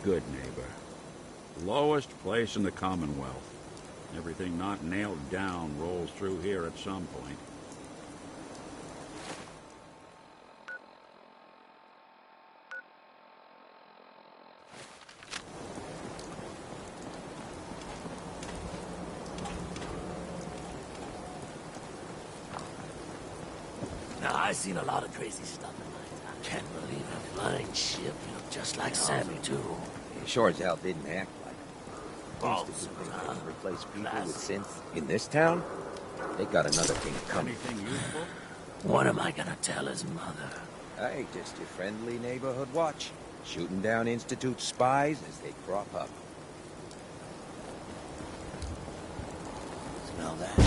good neighbor. Lowest place in the Commonwealth. Everything not nailed down rolls through here at some point. Now, I've seen a lot of crazy stuff in my time. Can't believe a flying ship looked just like Sammy, too. He sure as hell didn't act like Balls, to replace people with synths. In this town, they got another thing coming. Anything useful? What am I gonna tell his mother? Hey, just your friendly neighborhood watch. Shooting down Institute spies as they crop up. Smell that?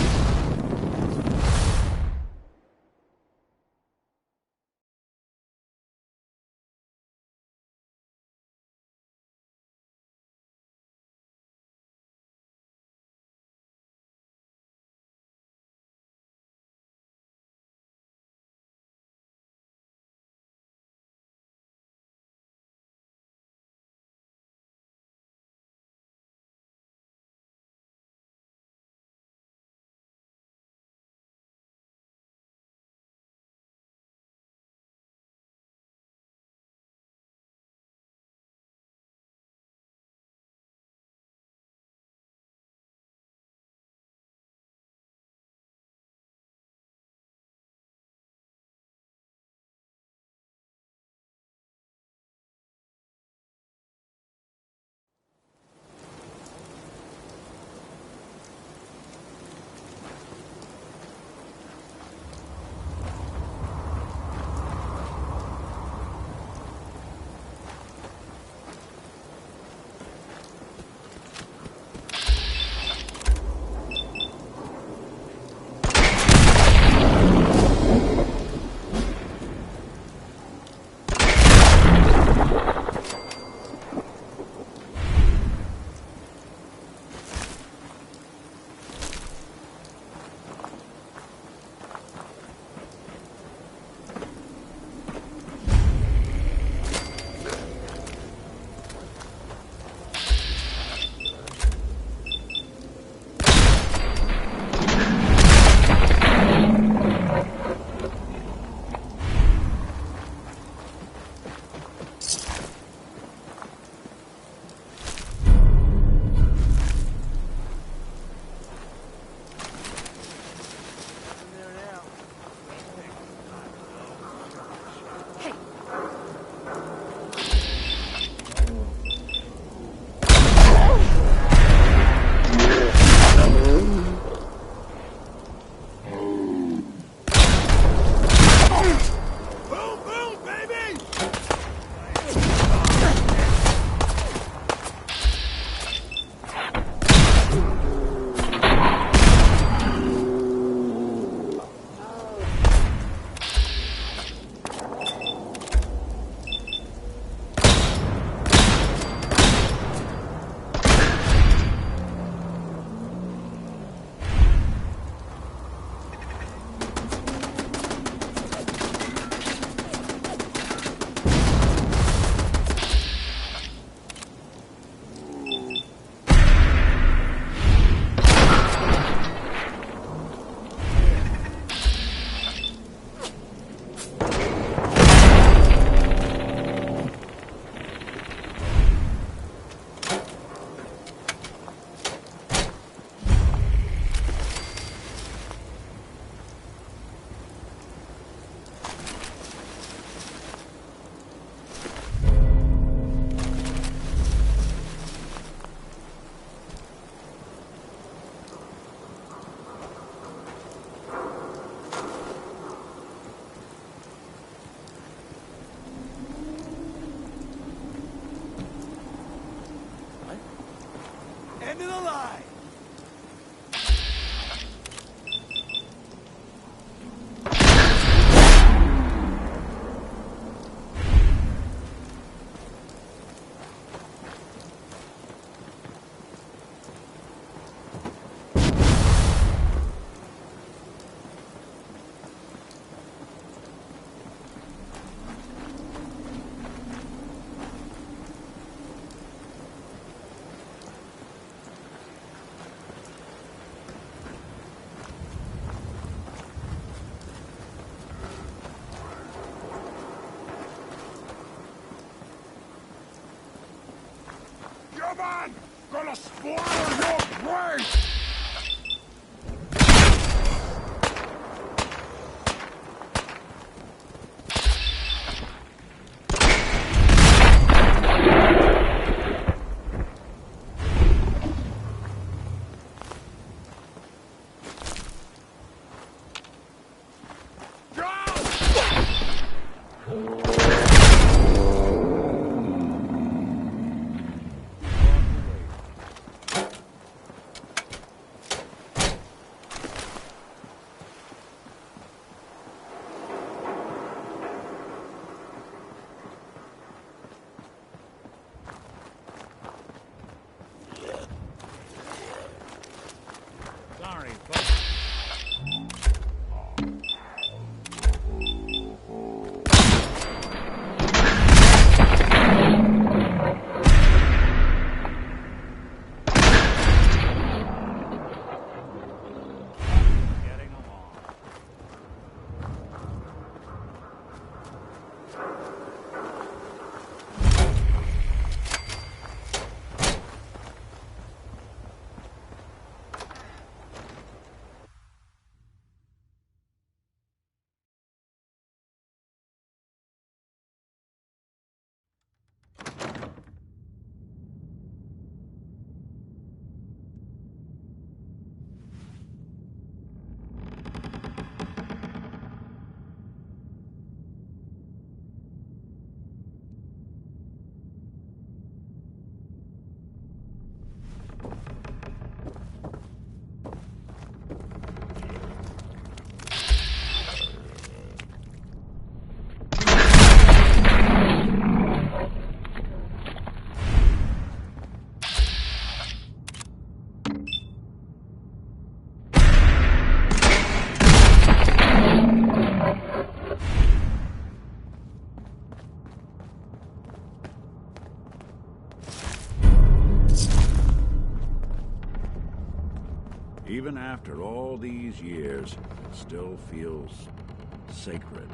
End of the line! after all these years, still feels sacred.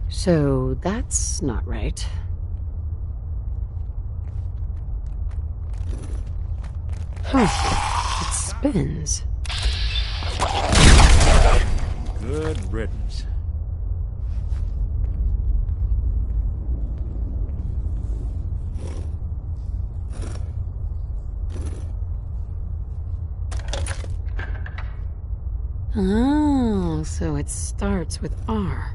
So that's not right. Huh. It spins. Good riddance. Oh, so it starts with R.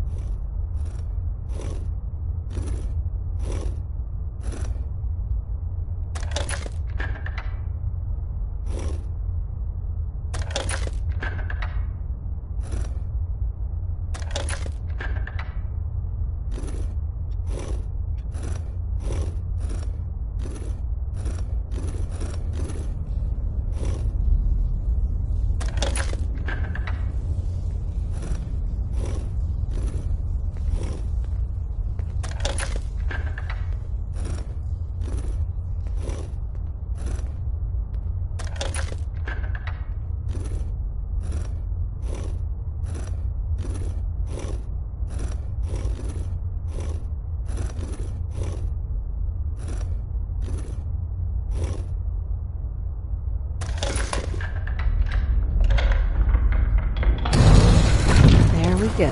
There we go.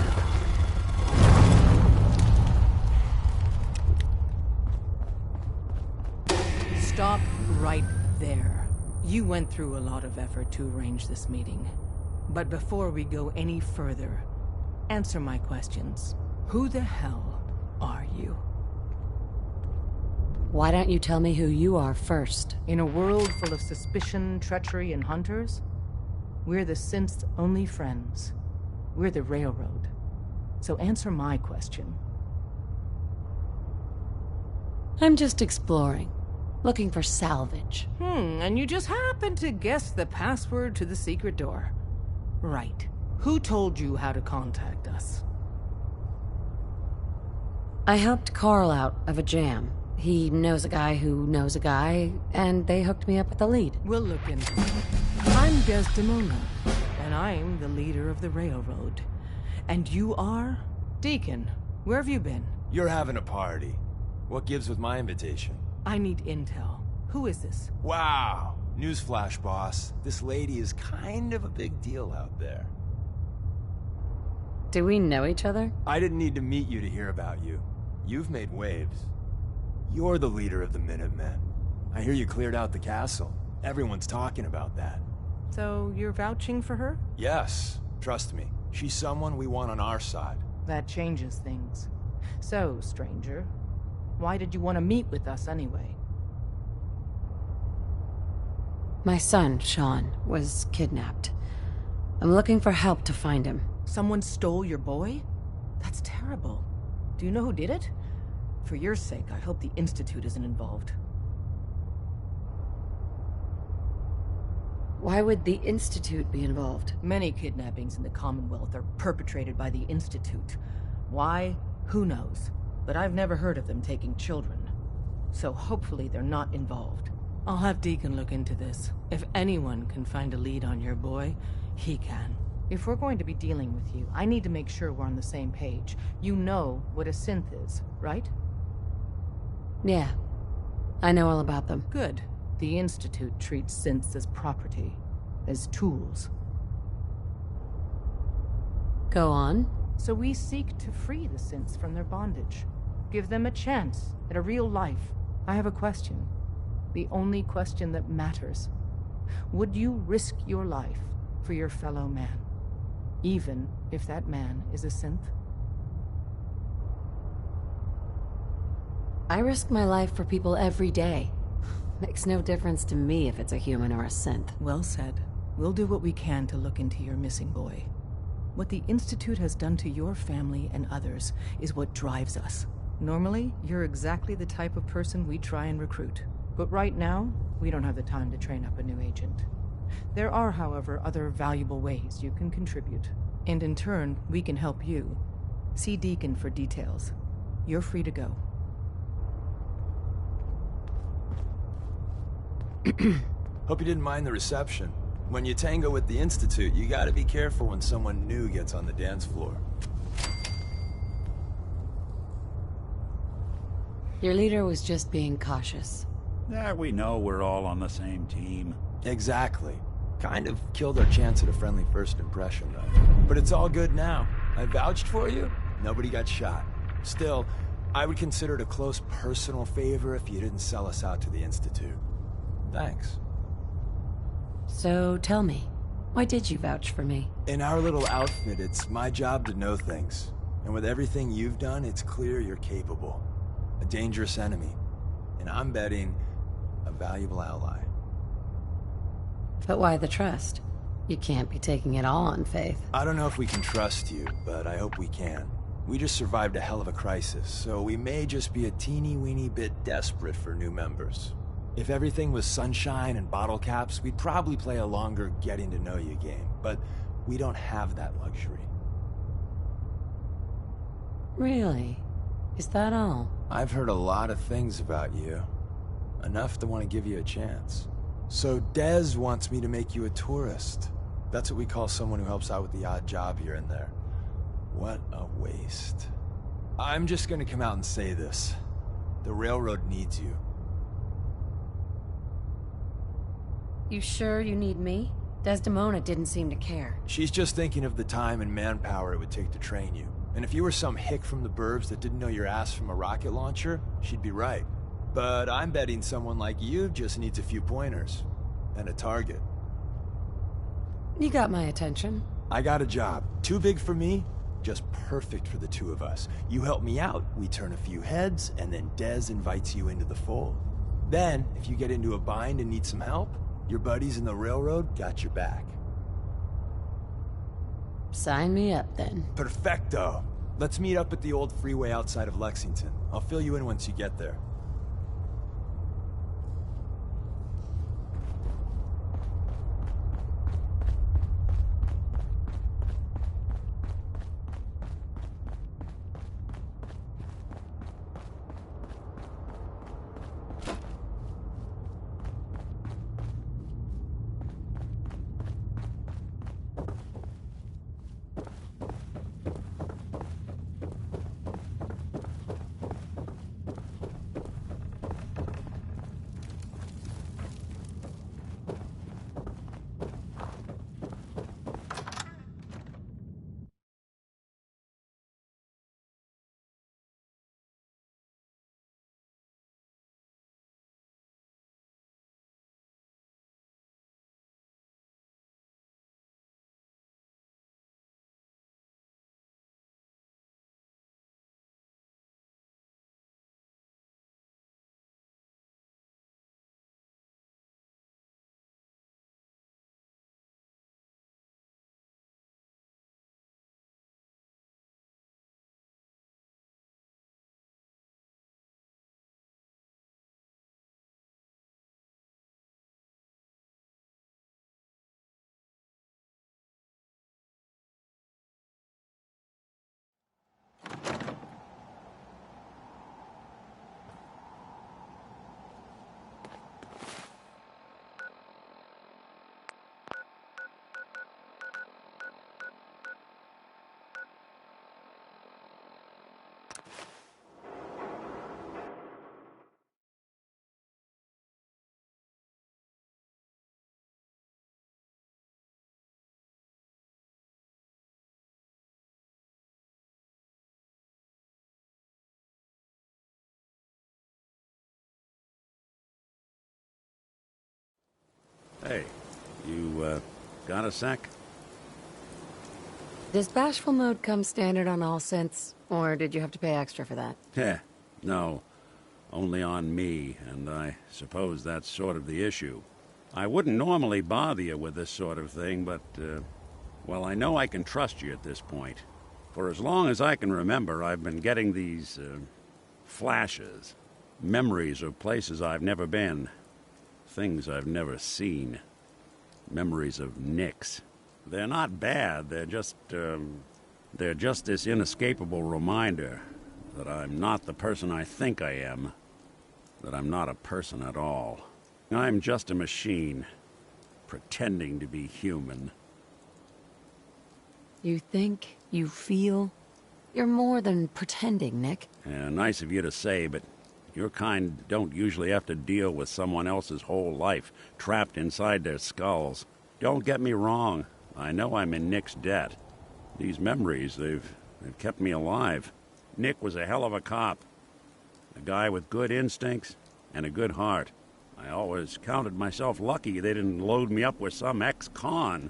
Stop right there. You went through a lot of effort to arrange this meeting. But before we go any further, answer my questions. Who the hell are you? Why don't you tell me who you are first? In a world full of suspicion, treachery, and hunters, we're the synth's only friends. We're the Railroad. So answer my question. I'm just exploring. Looking for salvage. And you just happened to guess the password to the secret door. Right. Who told you how to contact us? I helped Carl out of a jam. He knows a guy who knows a guy, and they hooked me up with a lead. We'll look into it. I'm Desdemona, and I'm the leader of the Railroad. And you are? Deacon, where have you been? You're having a party. What gives with my invitation? I need intel. Who is this? Wow! Newsflash, boss. This lady is kind of a big deal out there. Do we know each other? I didn't need to meet you to hear about you. You've made waves. You're the leader of the Minutemen. I hear you cleared out the castle. Everyone's talking about that. So you're vouching for her? Yes. Trust me. She's someone we want on our side. That changes things. So, stranger, why did you want to meet with us anyway? My son, Sean, was kidnapped. I'm looking for help to find him. Someone stole your boy? That's terrible. Do you know who did it? For your sake, I hope the Institute isn't involved. Why would the Institute be involved? Many kidnappings in the Commonwealth are perpetrated by the Institute. Why? Who knows? But I've never heard of them taking children. So hopefully they're not involved. I'll have Deacon look into this. If anyone can find a lead on your boy, he can. If we're going to be dealing with you, I need to make sure we're on the same page. You know what a synth is, right? Yeah. I know all about them. Good. The Institute treats synths as property, as tools. Go on. So we seek to free the synths from their bondage. Give them a chance at a real life. I have a question. The only question that matters. Would you risk your life for your fellow man? Even if that man is a synth? I risk my life for people every day. Makes no difference to me if it's a human or a synth. Well said. We'll do what we can to look into your missing boy. What the Institute has done to your family and others is what drives us. Normally, you're exactly the type of person we try and recruit. But right now, we don't have the time to train up a new agent. There are, however, other valuable ways you can contribute. And in turn, we can help you. See Deacon for details. You're free to go. Hope you didn't mind the reception. When you tango with the Institute, you gotta be careful when someone new gets on the dance floor. Your leader was just being cautious. Yeah, we know we're all on the same team. Exactly. Kind of killed our chance at a friendly first impression, though. But it's all good now. I vouched for you. Nobody got shot. Still, I would consider it a close personal favor if you didn't sell us out to the Institute. Thanks. So tell me, why did you vouch for me? In our little outfit, it's my job to know things. And with everything you've done, it's clear you're capable. A dangerous enemy. And I'm betting a valuable ally. But why the trust? You can't be taking it all on faith. I don't know if we can trust you, but I hope we can. We just survived a hell of a crisis, so we may just be a teeny-weeny bit desperate for new members. If everything was sunshine and bottle caps, we'd probably play a longer getting-to-know-you game, but we don't have that luxury. Really? Is that all? I've heard a lot of things about you. Enough to want to give you a chance. So Dez wants me to make you a tourist. That's what we call someone who helps out with the odd job here and there. What a waste. I'm just gonna come out and say this. The Railroad needs you. You sure you need me? Desdemona didn't seem to care. She's just thinking of the time and manpower it would take to train you. And if you were some hick from the burbs that didn't know your ass from a rocket launcher, she'd be right. But I'm betting someone like you just needs a few pointers. And a target. You got my attention. I got a job. Too big for me, just perfect for the two of us. You help me out, we turn a few heads, and then Dez invites you into the fold. Then, if you get into a bind and need some help, your buddies in the Railroad got your back. Sign me up, then. Perfecto. Let's meet up at the old freeway outside of Lexington. I'll fill you in once you get there. Hey, you, got a sec? Does bashful mode come standard on all synths, or did you have to pay extra for that? Heh, no. Only on me, and I suppose that's sort of the issue. I wouldn't normally bother you with this sort of thing, but, well, I know I can trust you at this point. For as long as I can remember, I've been getting these, flashes. Memories of places I've never been. Things I've never seen. Memories of Nix. They're not bad, they're just this inescapable reminder that I'm not the person I think I am. That I'm not a person at all. I'm just a machine, pretending to be human. You think, you feel. You're more than pretending, Nick. Yeah, nice of you to say, but your kind don't usually have to deal with someone else's whole life trapped inside their skulls. Don't get me wrong. I know I'm in Nick's debt. These memories, they've kept me alive. Nick was a hell of a cop. A guy with good instincts and a good heart. I always counted myself lucky they didn't load me up with some ex-con,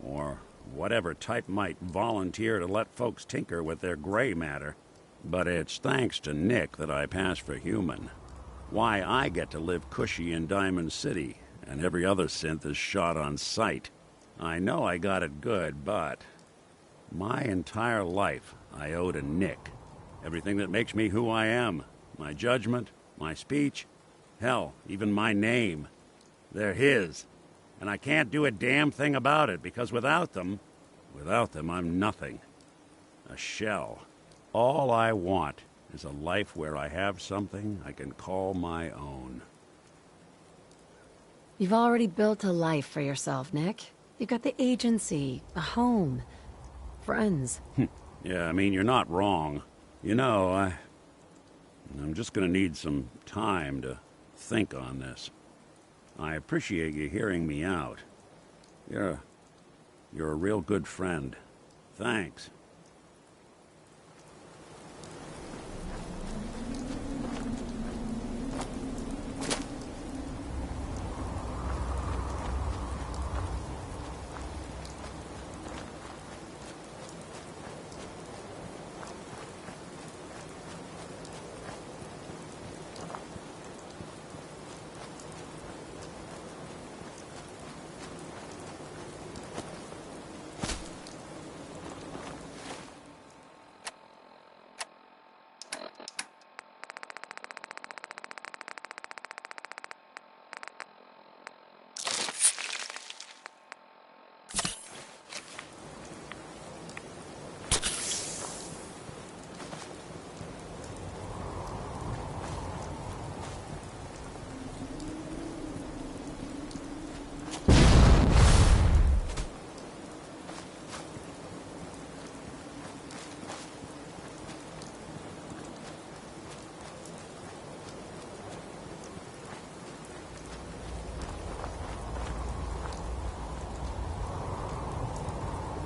or whatever type might volunteer to let folks tinker with their gray matter. But it's thanks to Nick that I pass for human. Why I get to live cushy in Diamond City, and every other synth is shot on sight. I know I got it good, but my entire life I owe to Nick. Everything that makes me who I am. My judgment, my speech, hell, even my name. They're his. And I can't do a damn thing about it, because without them, I'm nothing. A shell. All I want is a life where I have something I can call my own. You've already built a life for yourself, Nick. You've got the agency, a home, friends. Yeah, I mean, you're not wrong. You know, I'm just gonna need some time to think on this. I appreciate you hearing me out. You're a real good friend. Thanks.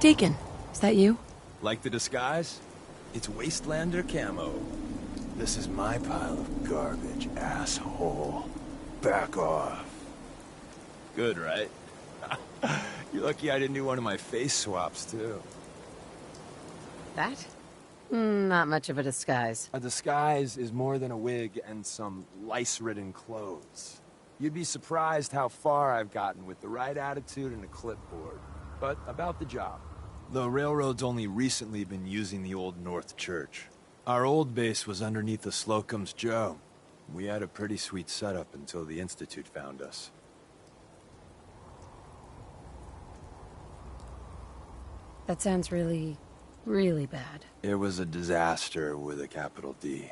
Deacon, is that you? Like the disguise? It's Wastelander camo. This is my pile of garbage, asshole. Back off. Good, right? You're lucky I didn't do one of my face swaps, too. That? Not much of a disguise. A disguise is more than a wig and some lice-ridden clothes. You'd be surprised how far I've gotten with the right attitude and a clipboard. But about the job. The railroad's only recently been using the Old North Church. Our old base was underneath the Slocum's Joe. We had a pretty sweet setup until the Institute found us. That sounds really, really bad. It was a disaster with a capital D.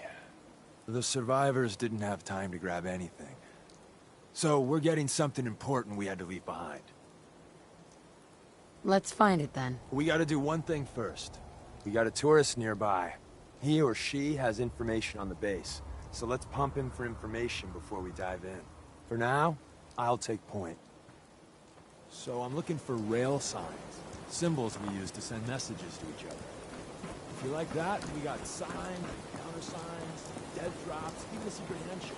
The survivors didn't have time to grab anything. So we're getting something important we had to leave behind. Let's find it then. We gotta do one thing first. We got a tourist nearby. He or she has information on the base, so let's pump him for information before we dive in. For now, I'll take point. So I'm looking for rail signs, symbols we use to send messages to each other. If you like that, we got signs, countersigns, dead drops, even a secret handshake.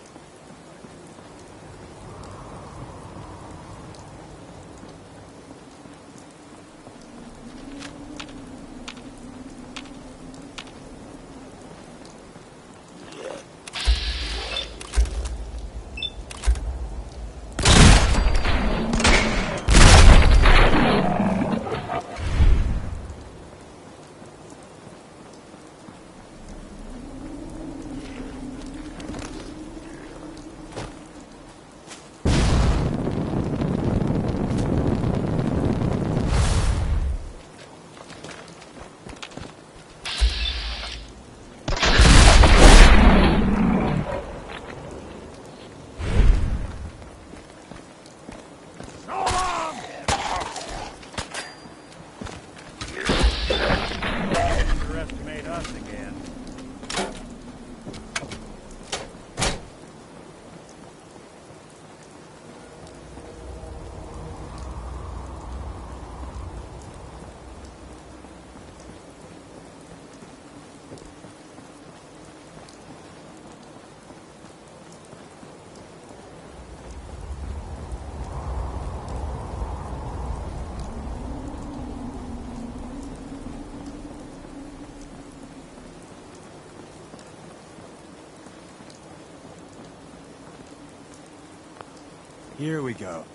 Here we go.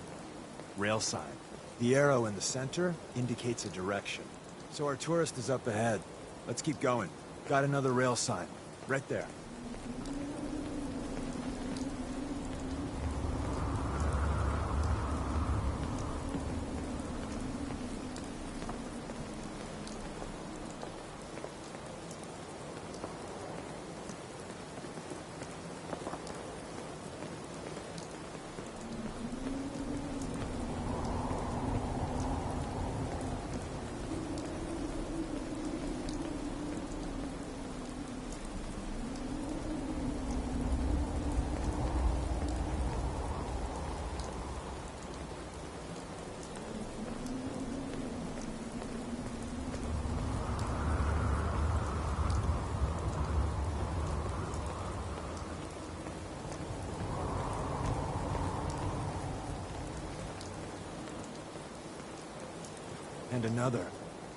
Rail sign. The arrow in the center indicates a direction. So our tourist is up ahead. Let's keep going. Got another rail sign. Right there. And another.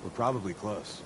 We're probably close.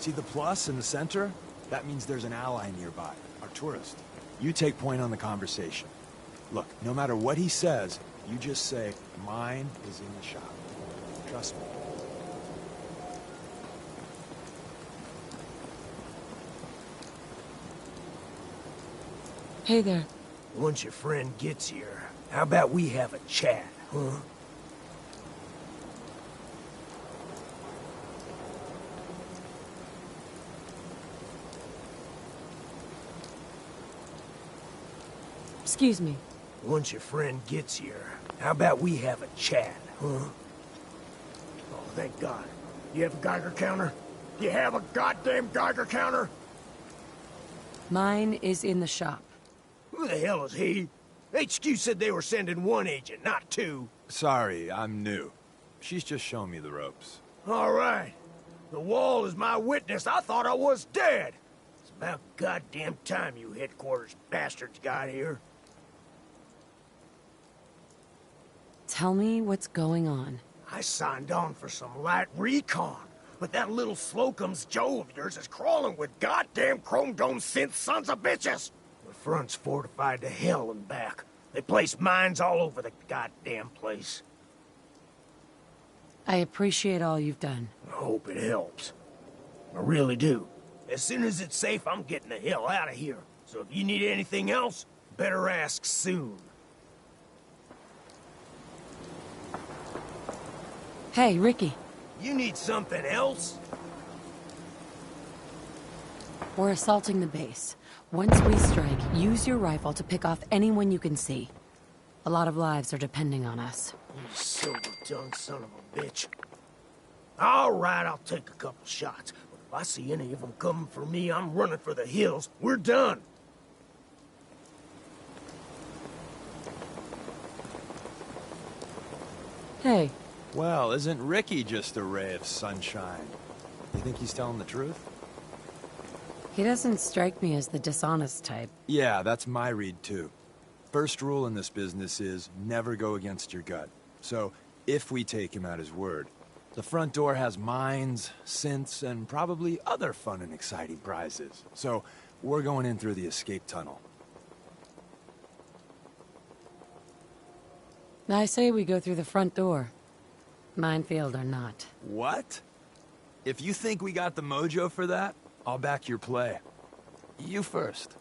See the plus in the center? That means there's an ally nearby, our tourist. You take point on the conversation. Look, no matter what he says, you just say, mine is in the shop. Trust me. Hey there. Once your friend gets here, how about we have a chat, huh? Excuse me. Once your friend gets here, how about we have a chat, huh? Oh, thank God. You have a Geiger counter? You have a goddamn Geiger counter? Mine is in the shop. Who the hell is he? HQ said they were sending one agent, not two. Sorry, I'm new. She's just showing me the ropes. All right. The wall is my witness. I thought I was dead. It's about goddamn time you headquarters bastards got here. Tell me what's going on. I signed on for some light recon, but that little Slocum's Joe of yours is crawling with goddamn chrome dome synth sons of bitches. The front's fortified to hell and back. They place mines all over the goddamn place. I appreciate all you've done. I hope it helps. I really do. As soon as it's safe, I'm getting the hell out of here. So if you need anything else, better ask soon. Hey, Ricky. You need something else? We're assaulting the base. Once we strike, use your rifle to pick off anyone you can see. A lot of lives are depending on us. You silver-tongued son of a bitch. All right, I'll take a couple shots. But if I see any of them coming for me, I'm running for the hills. We're done. Hey. Well, isn't Ricky just a ray of sunshine? You think he's telling the truth? He doesn't strike me as the dishonest type. Yeah, that's my read too. First rule in this business is never go against your gut. So, if we take him at his word, the front door has mines, synths, and probably other fun and exciting prizes. So, we're going in through the escape tunnel. I say we go through the front door. Minefield or not. What? If you think we got the mojo for that, I'll back your play. You first.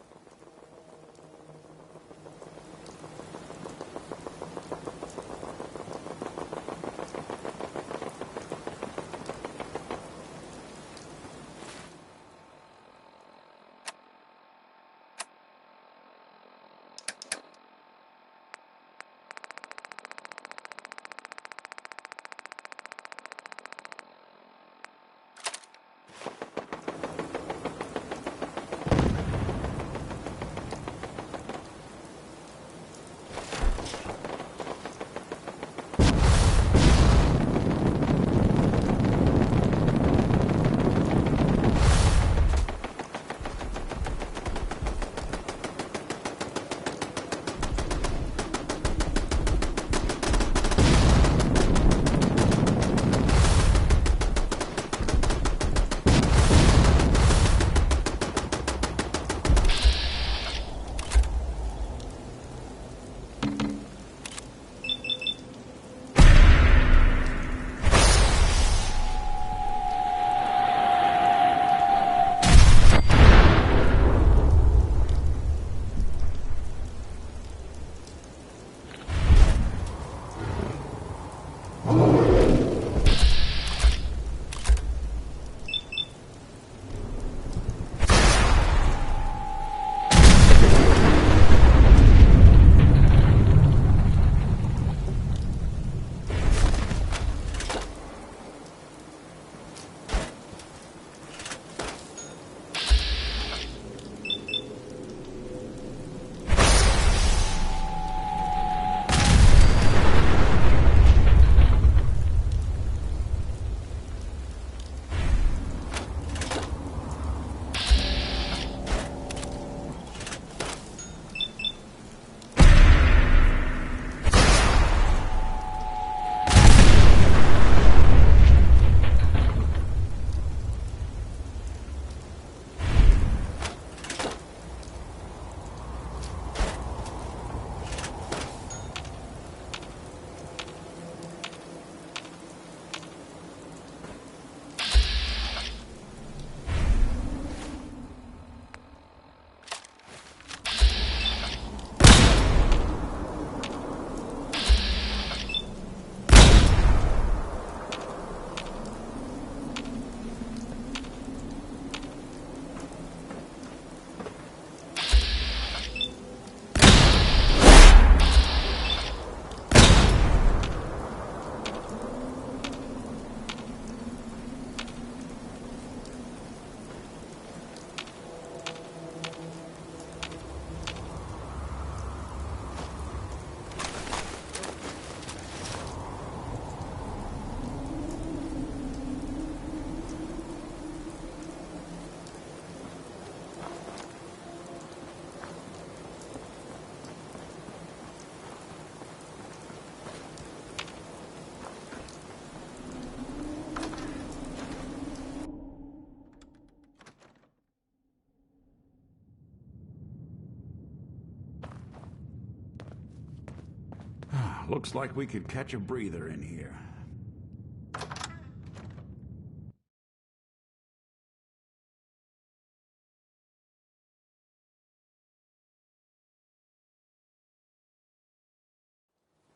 Looks like we could catch a breather in here.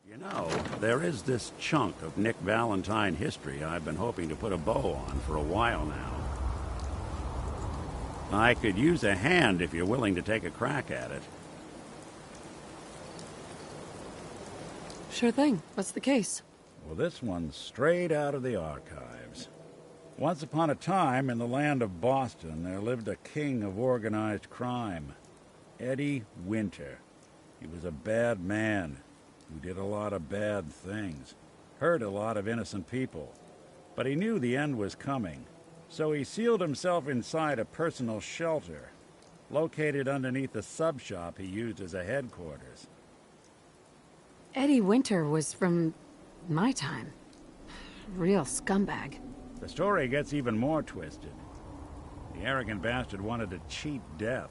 You know, there is this chunk of Nick Valentine history I've been hoping to put a bow on for a while now. I could use a hand if you're willing to take a crack at it. Sure thing. What's the case? Well, this one's straight out of the archives. Once upon a time, in the land of Boston, there lived a king of organized crime, Eddie Winter. He was a bad man who did a lot of bad things, hurt a lot of innocent people. But he knew the end was coming, so he sealed himself inside a personal shelter, located underneath the sub-shop he used as a headquarters. Eddie Winter was from my time. Real scumbag. The story gets even more twisted. The arrogant bastard wanted to cheat death,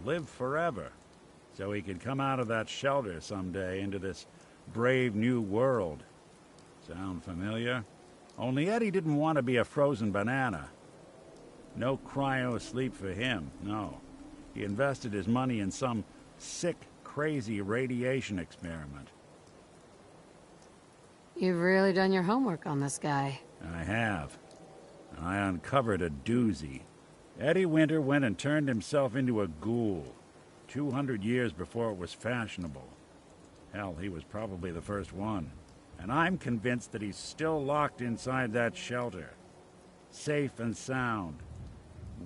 live forever, so he could come out of that shelter someday into this brave new world. Sound familiar? Only Eddie didn't want to be a frozen banana. No cryo sleep for him, no. He invested his money in some sick, crazy radiation experiment. You've really done your homework on this guy. I have. I uncovered a doozy. Eddie Winter went and turned himself into a ghoul, 200 years before it was fashionable. Hell, he was probably the first one. And I'm convinced that he's still locked inside that shelter. Safe and sound.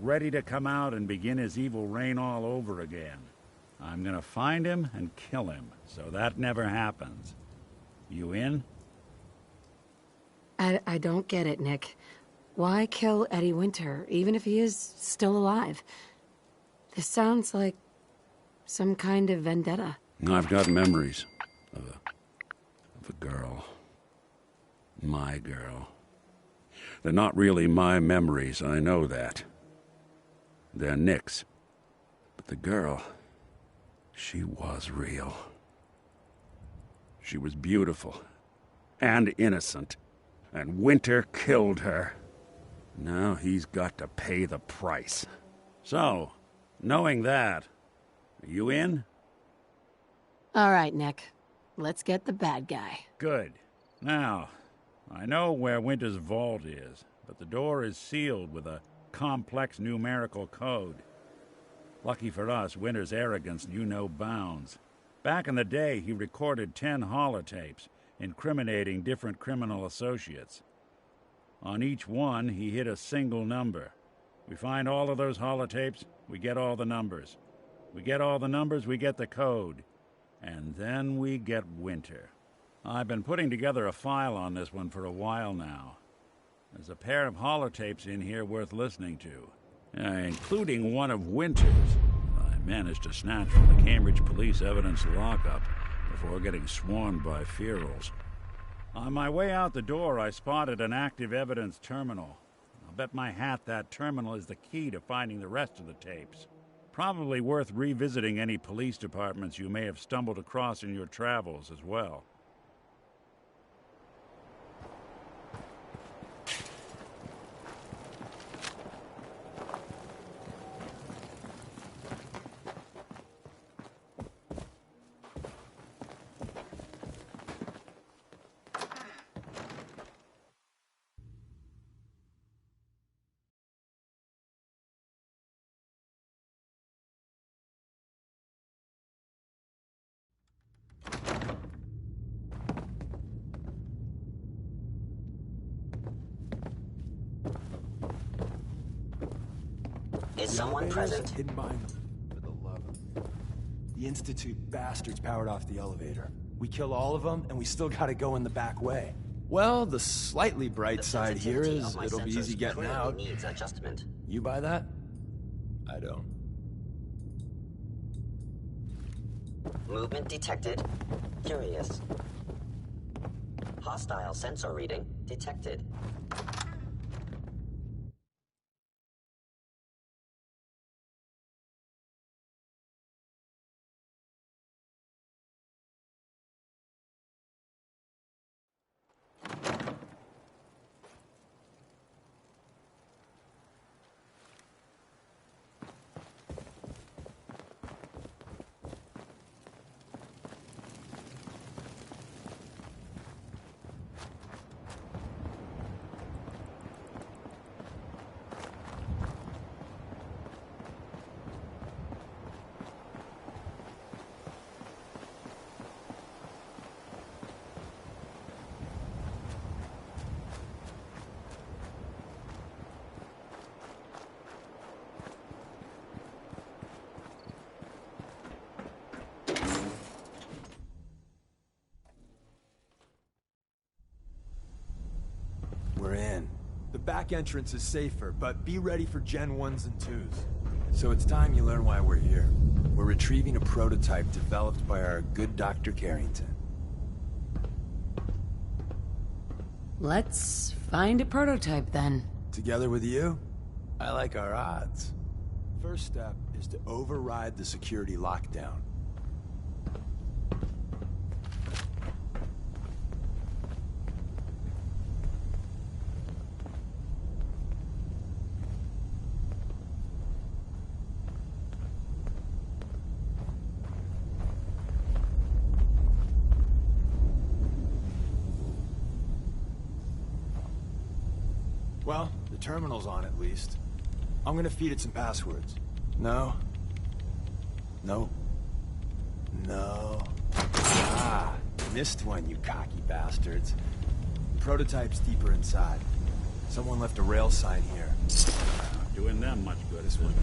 Ready to come out and begin his evil reign all over again. I'm gonna find him and kill him, so that never happens. You in? I don't get it, Nick. Why kill Eddie Winter, even if he is still alive? This sounds like some kind of vendetta. I've got memories of a girl. My girl. They're not really my memories, I know that. They're Nick's. But the girl, she was real. She was beautiful and innocent, and Winter killed her. Now he's got to pay the price. So, knowing that, are you in? All right, Nick. Let's get the bad guy. Good. Now, I know where Winter's vault is, but the door is sealed with a complex numerical code. Lucky for us, Winter's arrogance knew no bounds. Back in the day, he recorded 10 holotapes, incriminating different criminal associates. On each one, he hit a single number. We find all of those holotapes, we get all the numbers. We get all the numbers, we get the code. And then we get Winter. I've been putting together a file on this one for a while now. There's a pair of holotapes in here worth listening to, including one of Winter's. I managed to snatch from the Cambridge Police evidence lockup before getting swarmed by ferals. On my way out the door, I spotted an active evidence terminal. I'll bet my hat that terminal is the key to finding the rest of the tapes. Probably worth revisiting any police departments you may have stumbled across in your travels as well. Is someone present? Hidden behind them. For the love of... The Institute bastards powered off the elevator. We kill all of them, and we still gotta go in the back way. Well, the slightly bright side here is it'll be easy getting out. Needs adjustment. You buy that? I don't. Movement detected. Curious. Hostile sensor reading detected. back entrance is safer, but be ready for Gen 1s and 2s. So it's time you learn why we're here. We're retrieving a prototype developed by our good Dr. Carrington. Let's find a prototype then. Together with you, I like our odds. First step is to override the security lockdown. Well, the terminal's on at least. I'm gonna feed it some passwords. No. No. No. Ah, missed one, you cocky bastards. The prototype's deeper inside. Someone left a rail sign here. Doing them much good at this point.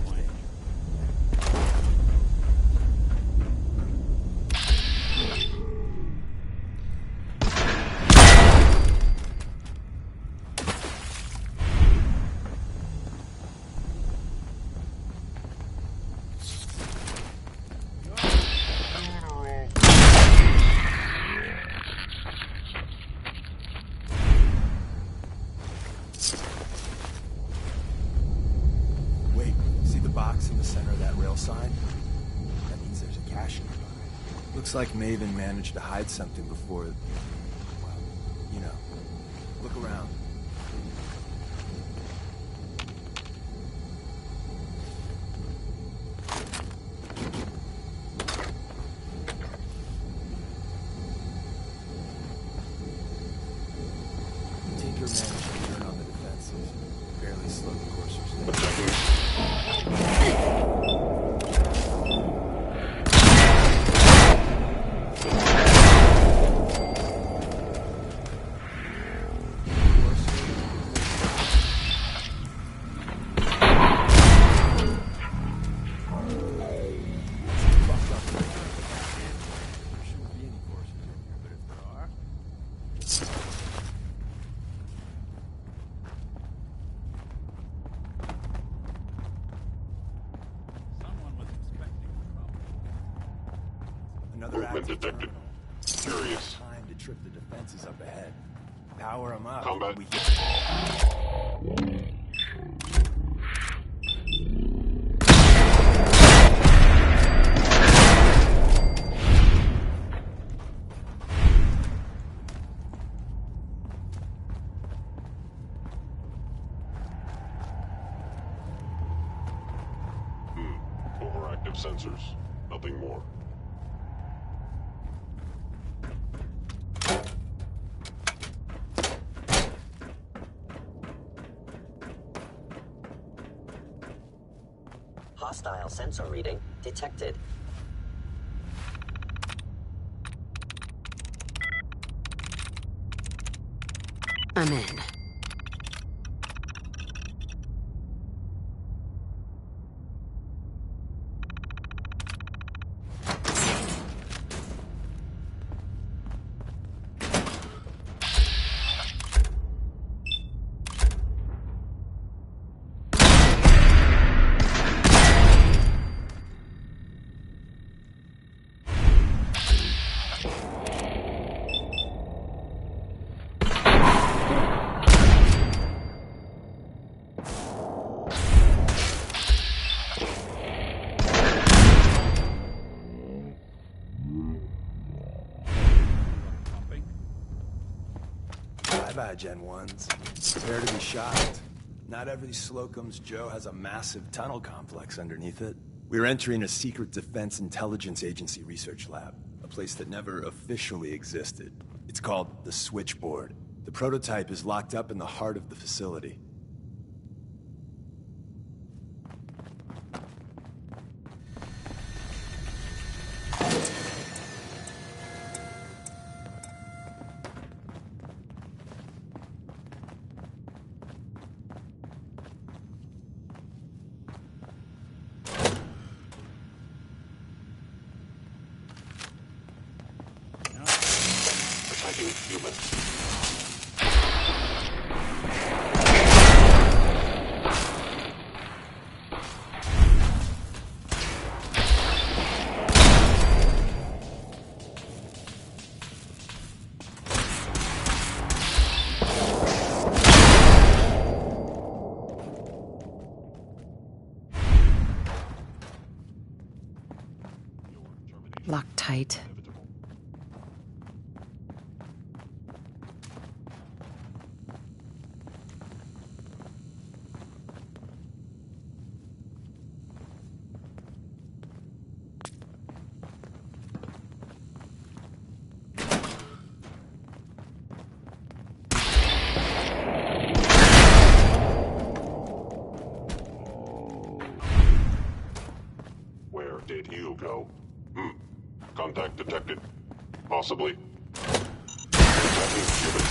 Wait, see the box in the center of that rail sign? That means there's a cache nearby. Looks like Maven managed to hide something before... well, you know. Look around. Tinker managed to turn on the defenses. Barely slowed the coursers down. Shouldn't be any coursers in here, but if there are... Someone was expecting trouble. Another Movement active detected. terminal. Curious. Time to trip the defenses up ahead. Power them up. Combat. We get... Overactive sensors. Nothing more. Hostile sensor reading detected. I'm in. Pumping. Bye-bye, Gen 1s. Prepare to be shocked. Not every Slocum's Joe has a massive tunnel complex underneath it. We're entering a secret Defense Intelligence Agency research lab, a place that never officially existed. It's called the Switchboard. The prototype is locked up in the heart of the facility. Attacking humans. Locked tight. Where did you go? Contact detected. Possibly. Attacking human.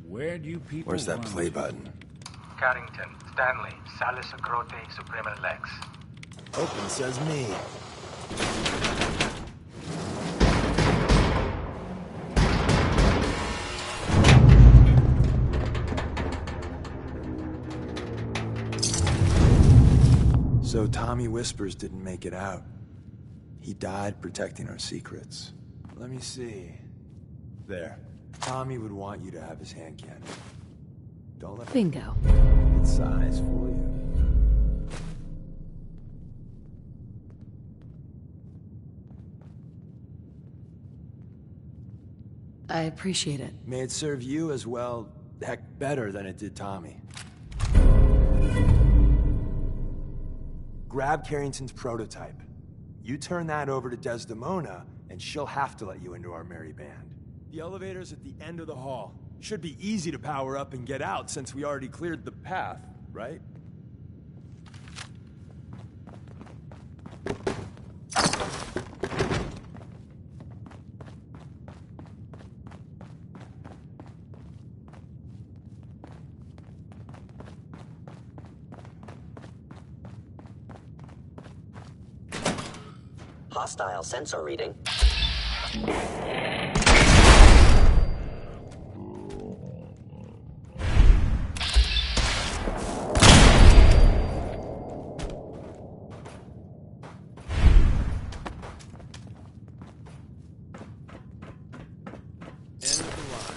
Where do you people Where's that run play to? button? Carrington, Stanley, Salus Grote, Suprema Lex. Open says me. So Tommy Whispers didn't make it out. He died protecting our secrets. Let me see. There. Tommy would want you to have his hand cannon. Don't let Bingo. its size fool you. I appreciate it. May it serve you as well, heck, better than it did Tommy. Grab Carrington's prototype. You turn that over to Desdemona, and she'll have to let you into our merry band. The elevator's at the end of the hall. Should be easy to power up and get out since we already cleared the path, right? Hostile sensor reading.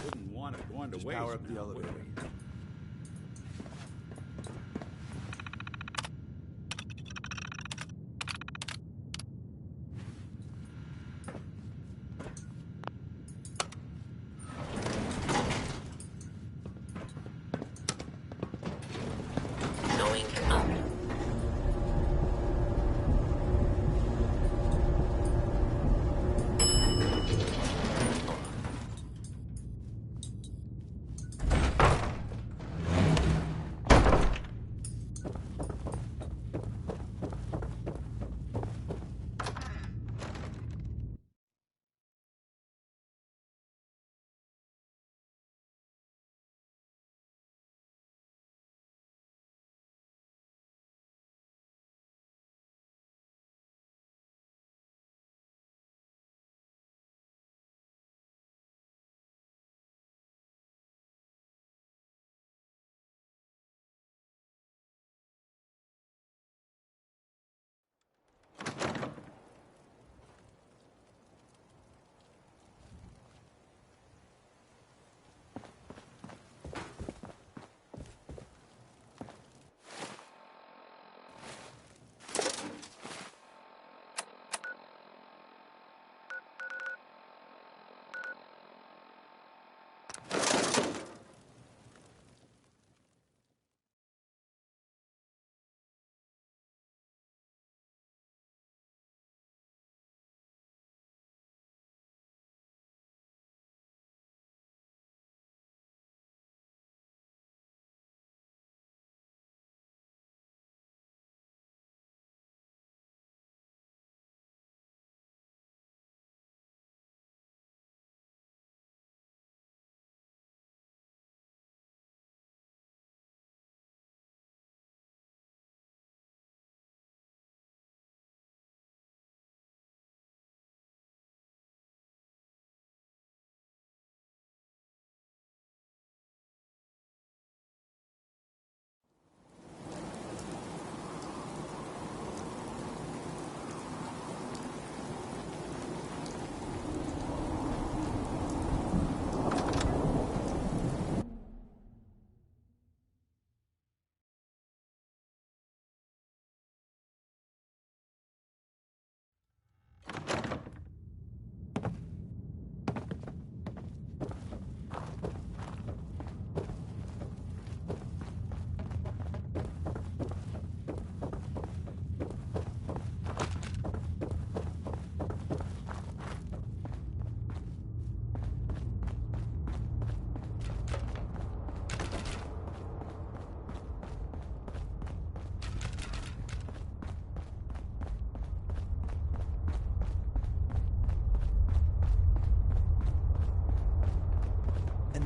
Wouldn't want it going to Just waste power up the now, would elevator. we? Going up.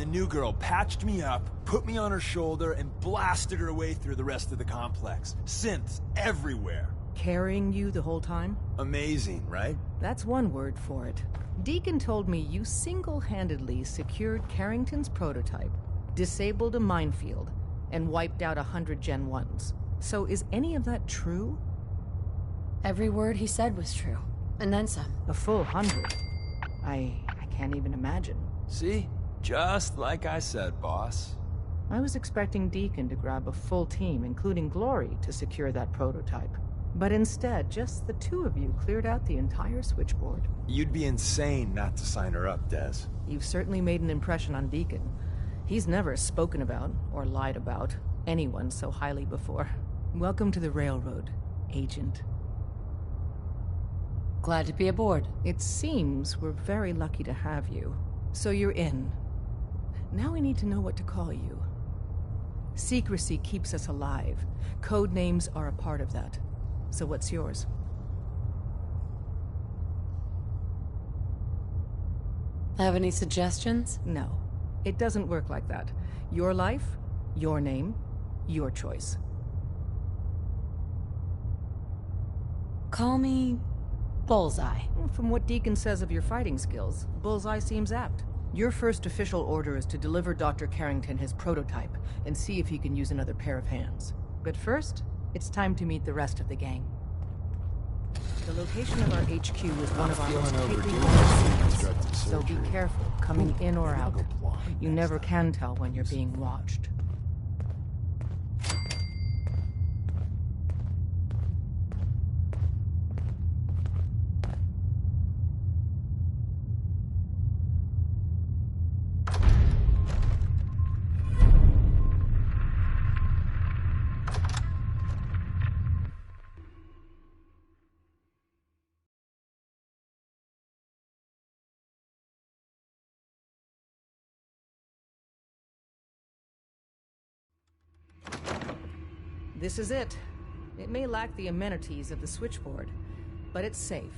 the new girl patched me up, put me on her shoulder, and blasted her way through the rest of the complex. Synths everywhere. Carrying you the whole time? Amazing, right? That's one word for it. Deacon told me you single-handedly secured Carrington's prototype, disabled a minefield, and wiped out 100 Gen 1s. So is any of that true? Every word he said was true. And then some. A full 100? I can't even imagine. See? Just like I said, boss. I was expecting Deacon to grab a full team, including Glory, to secure that prototype. But instead, just the two of you cleared out the entire switchboard. You'd be insane not to sign her up, Des. You've certainly made an impression on Deacon. He's never spoken about, or lied about, anyone so highly before. Welcome to the Railroad, Agent. Glad to be aboard. It seems we're very lucky to have you. So you're in. Now we need to know what to call you. Secrecy keeps us alive. Code names are a part of that. So what's yours? Have any suggestions? No. It doesn't work like that. Your life, your name, your choice. Call me Bullseye. From what Deacon says of your fighting skills, Bullseye seems apt. Your first official order is to deliver Dr. Carrington his prototype and see if he can use another pair of hands. But first, it's time to meet the rest of the gang. The location of our HQ is one of our most tightly guarded secrets, so be careful coming in or out. You never can tell when you're being watched. This is it. It may lack the amenities of the switchboard, but it's safe,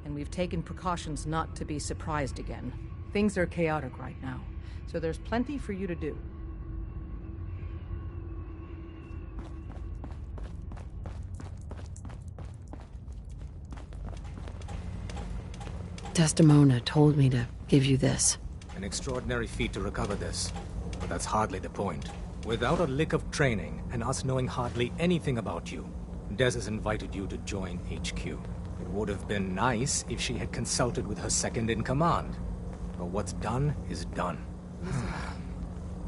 and we've taken precautions not to be surprised again. Things are chaotic right now, so there's plenty for you to do. Desdemona told me to give you this. An extraordinary feat to recover this, but that's hardly the point. Without a lick of training, and us knowing hardly anything about you, Des has invited you to join HQ. It would have been nice if she had consulted with her second-in-command. But what's done is done.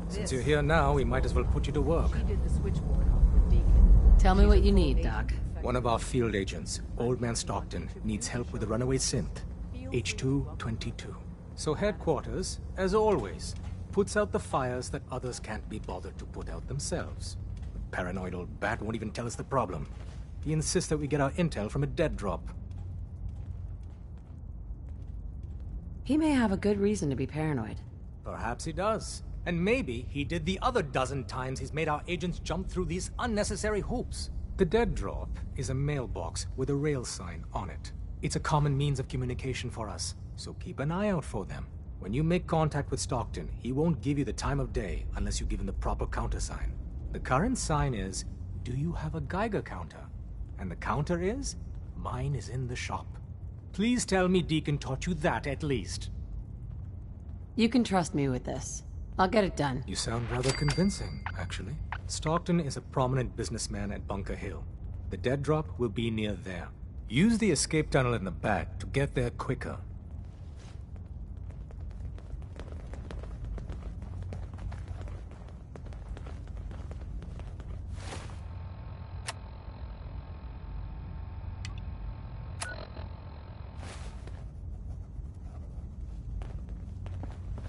Since you're here now, we might as well put you to work. She did the switchboard off with Deacon. Tell me what you need, Doc. One of our field agents, Old Man Stockton, needs help with a runaway synth. H222. So headquarters, as always, puts out the fires that others can't be bothered to put out themselves. The paranoid old bat won't even tell us the problem. He insists that we get our intel from a dead drop. He may have a good reason to be paranoid. Perhaps he does. And maybe he did the other dozen times he's made our agents jump through these unnecessary hoops. The dead drop is a mailbox with a rail sign on it. It's a common means of communication for us, so keep an eye out for them. When you make contact with Stockton, he won't give you the time of day unless you give him the proper countersign. The current sign is, do you have a Geiger counter? And the counter is, mine is in the shop. Please tell me Deacon taught you that at least. You can trust me with this. I'll get it done. You sound rather convincing, actually. Stockton is a prominent businessman at Bunker Hill. The dead drop will be near there. Use the escape tunnel in the back to get there quicker.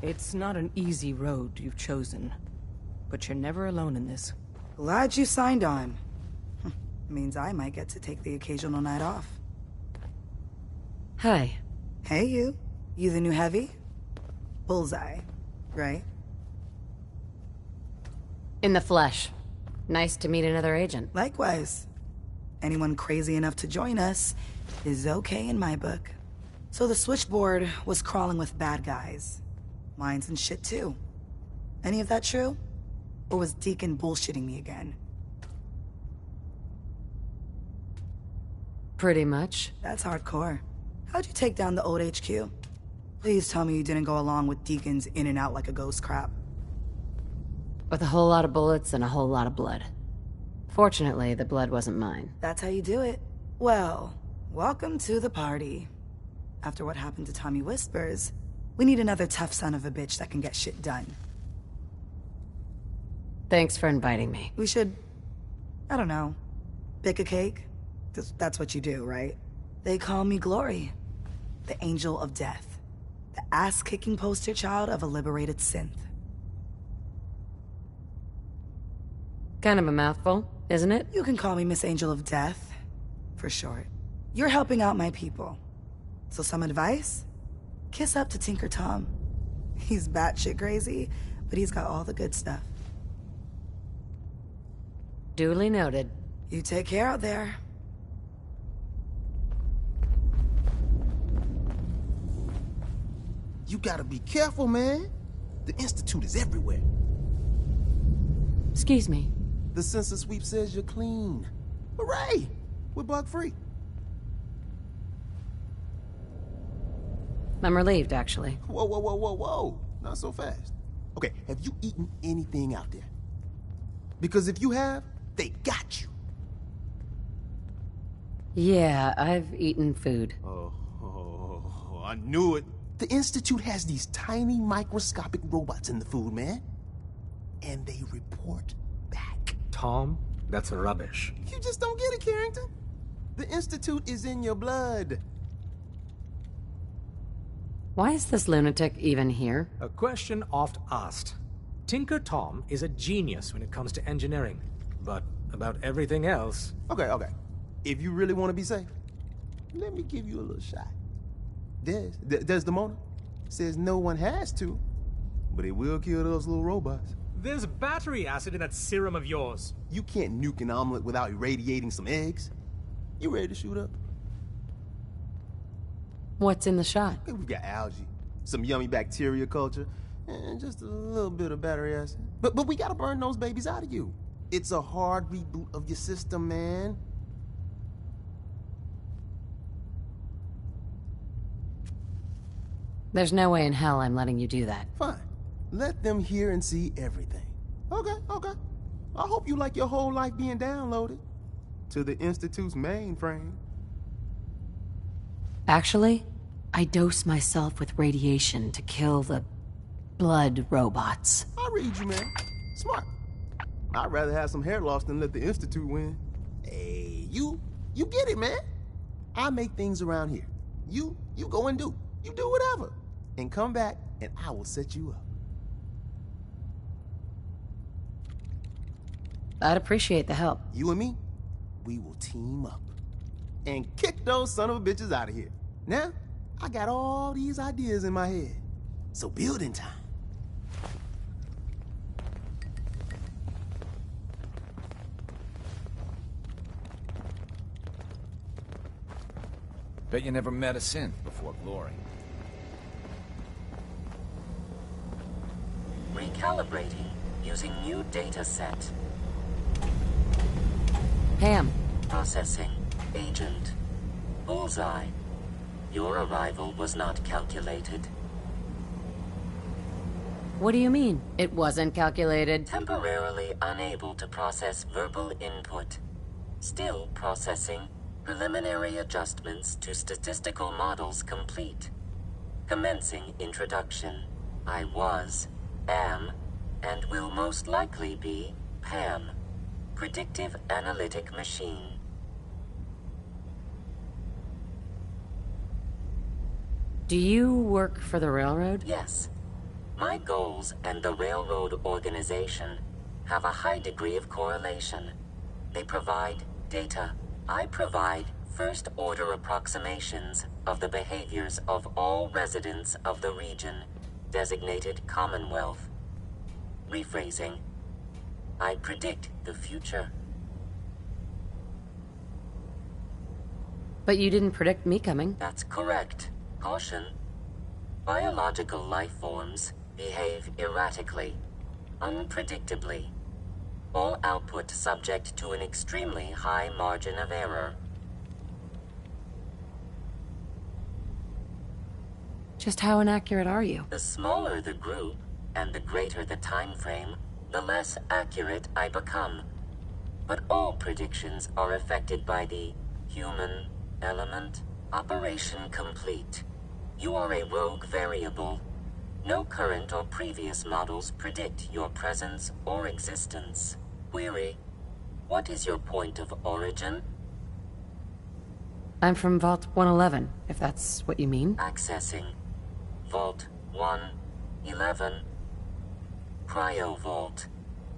It's not an easy road you've chosen, but you're never alone in this. Glad you signed on. Means I might get to take the occasional night off. Hi. Hey, you. You the new heavy? Bullseye, right? In the flesh. Nice to meet another agent. Likewise. Anyone crazy enough to join us is okay in my book. So the switchboard was crawling with bad guys. Mines and shit too. Any of that true? Or was Deacon bullshitting me again? Pretty much. That's hardcore. How'd you take down the old HQ? Please tell me you didn't go along with Deacon's in and out like a ghost crap. With a whole lot of bullets and a whole lot of blood. Fortunately, the blood wasn't mine. That's how you do it. Well, welcome to the party. After what happened to Tommy Whispers, we need another tough son of a bitch that can get shit done. Thanks for inviting me. We should, I don't know, bake a cake? That's what you do, right? They call me Glory, the Angel of Death, the ass-kicking poster child of a liberated synth. Kind of a mouthful, isn't it? You can call me Miss Angel of Death, for short. You're helping out my people. So some advice? Kiss up to Tinker Tom. He's batshit crazy, but he's got all the good stuff. Duly noted. You take care out there. You gotta be careful, man. The Institute is everywhere. Excuse me. The sensor sweep says you're clean. Hooray! We're bug-free. I'm relieved, actually. Whoa, whoa, whoa, whoa, whoa. Not so fast. Okay, have you eaten anything out there? Because if you have, they got you. Yeah, I've eaten food. Oh, I knew it. The Institute has these tiny microscopic robots in the food, man. And they report back. Tom, that's rubbish. You just don't get it, Carrington. The Institute is in your blood. Why is this lunatic even here? A question oft asked. Tinker Tom is a genius when it comes to engineering, but about everything else... Okay. If you really want to be safe, let me give you a little shot. Desdemona says no one has to, but it will kill those little robots. There's battery acid in that serum of yours. You can't nuke an omelet without irradiating some eggs. You ready to shoot up? What's in the shot? Okay, we've got algae, some yummy bacteria culture, and just a little bit of battery acid. But we gotta burn those babies out of you. It's a hard reboot of your system, man. There's no way in hell I'm letting you do that. Fine. Let them hear and see everything. Okay. I hope you like your whole life being downloaded to the Institute's mainframe. Actually, I dose myself with radiation to kill the blood robots. I read you, man. Smart. I'd rather have some hair loss than let the Institute win. Hey, you get it, man. I make things around here. You go and do. You do whatever. And come back, and I will set you up. I'd appreciate the help. You and me, we will team up. And kick those son of a bitches out of here. Now, I got all these ideas in my head. So building time. Bet you never met a synth before Glory. Recalibrating using new data set. Pam. Processing. Agent. Bullseye. Your arrival was not calculated. What do you mean, it wasn't calculated? Temporarily unable to process verbal input. Still processing. Preliminary adjustments to statistical models complete. Commencing introduction. I was, am, and will most likely be Pam. Predictive Analytic Machine. Do you work for the railroad? Yes. My goals and the railroad organization have a high degree of correlation. They provide data. I provide first-order approximations of the behaviors of all residents of the region designated Commonwealth. Rephrasing. I predict the future. But you didn't predict me coming. That's correct. Caution. Biological life forms behave erratically. unpredictably. All output subject to an extremely high margin of error. Just how inaccurate are you? The smaller the group, and the greater the time frame, the less accurate I become. But all predictions are affected by the human element. Operation complete. You are a rogue variable. No current or previous models predict your presence or existence. Query: what is your point of origin? I'm from Vault 111, if that's what you mean. Accessing. Vault 111. Cryo Vault.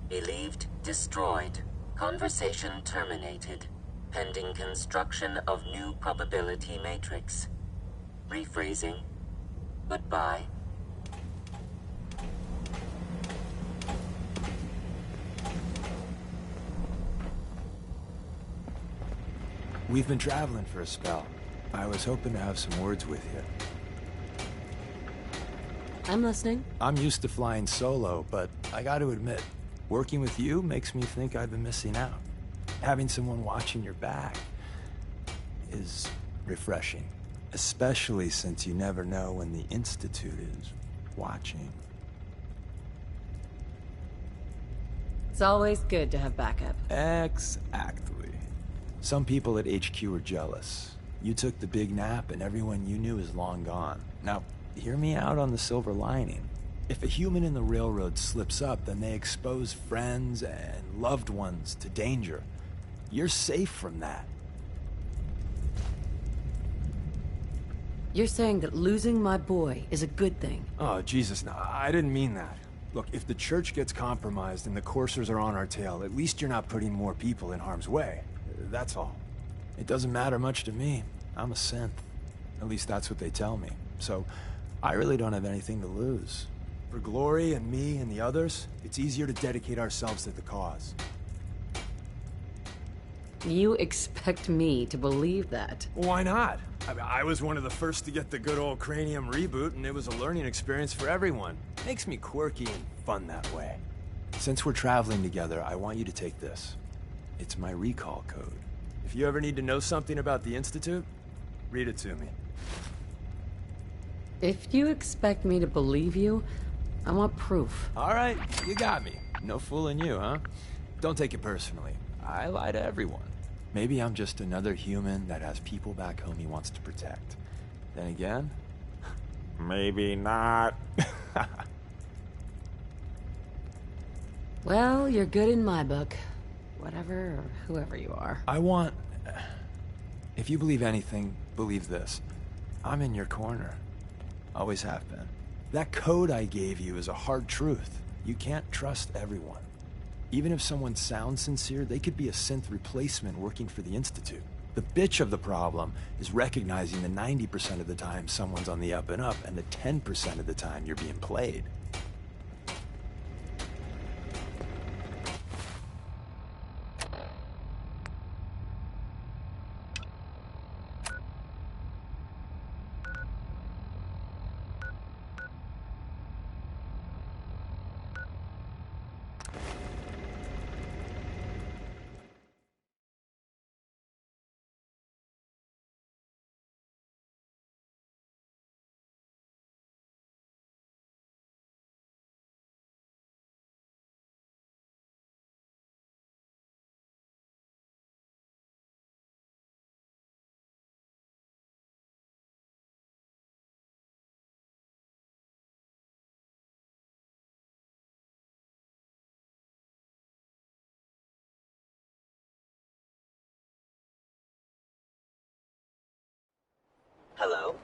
Believed destroyed. Conversation terminated. Pending construction of new probability matrix. Rephrasing. Goodbye. We've been traveling for a spell. I was hoping to have some words with you. I'm listening. I'm used to flying solo, but I gotta admit, working with you makes me think I've been missing out. Having someone watching your back is refreshing. Especially since you never know when the Institute is watching. It's always good to have backup. Exactly. Some people at HQ are jealous. You took the big nap and everyone you knew is long gone. Now, hear me out on the silver lining. If a human in the railroad slips up, then they expose friends and loved ones to danger. You're safe from that. You're saying that losing my boy is a good thing? Oh, Jesus, no, I didn't mean that. Look, if the church gets compromised and the coursers are on our tail, at least you're not putting more people in harm's way. That's all. It doesn't matter much to me. I'm a synth. At least that's what they tell me. So, I really don't have anything to lose. For Glory and me and the others, it's easier to dedicate ourselves to the cause. You expect me to believe that? Why not? I was one of the first to get the good old Cranium reboot, and it was a learning experience for everyone. Makes me quirky and fun that way. Since we're traveling together, I want you to take this. It's my recall code. If you ever need to know something about the Institute, read it to me. If you expect me to believe you, I want proof. All right, you got me. No fooling you, huh? Don't take it personally. I lie to everyone. Maybe I'm just another human that has people back home he wants to protect. Then again, maybe not. Well, you're good in my book. Whatever or whoever you are. I want... If you believe anything, believe this. I'm in your corner. Always have been. That code I gave you is a hard truth. You can't trust everyone. Even if someone sounds sincere, they could be a synth replacement working for the Institute. The bitch of the problem is recognizing the 90% of the time someone's on the up and up, and the 10% of the time you're being played. Hello?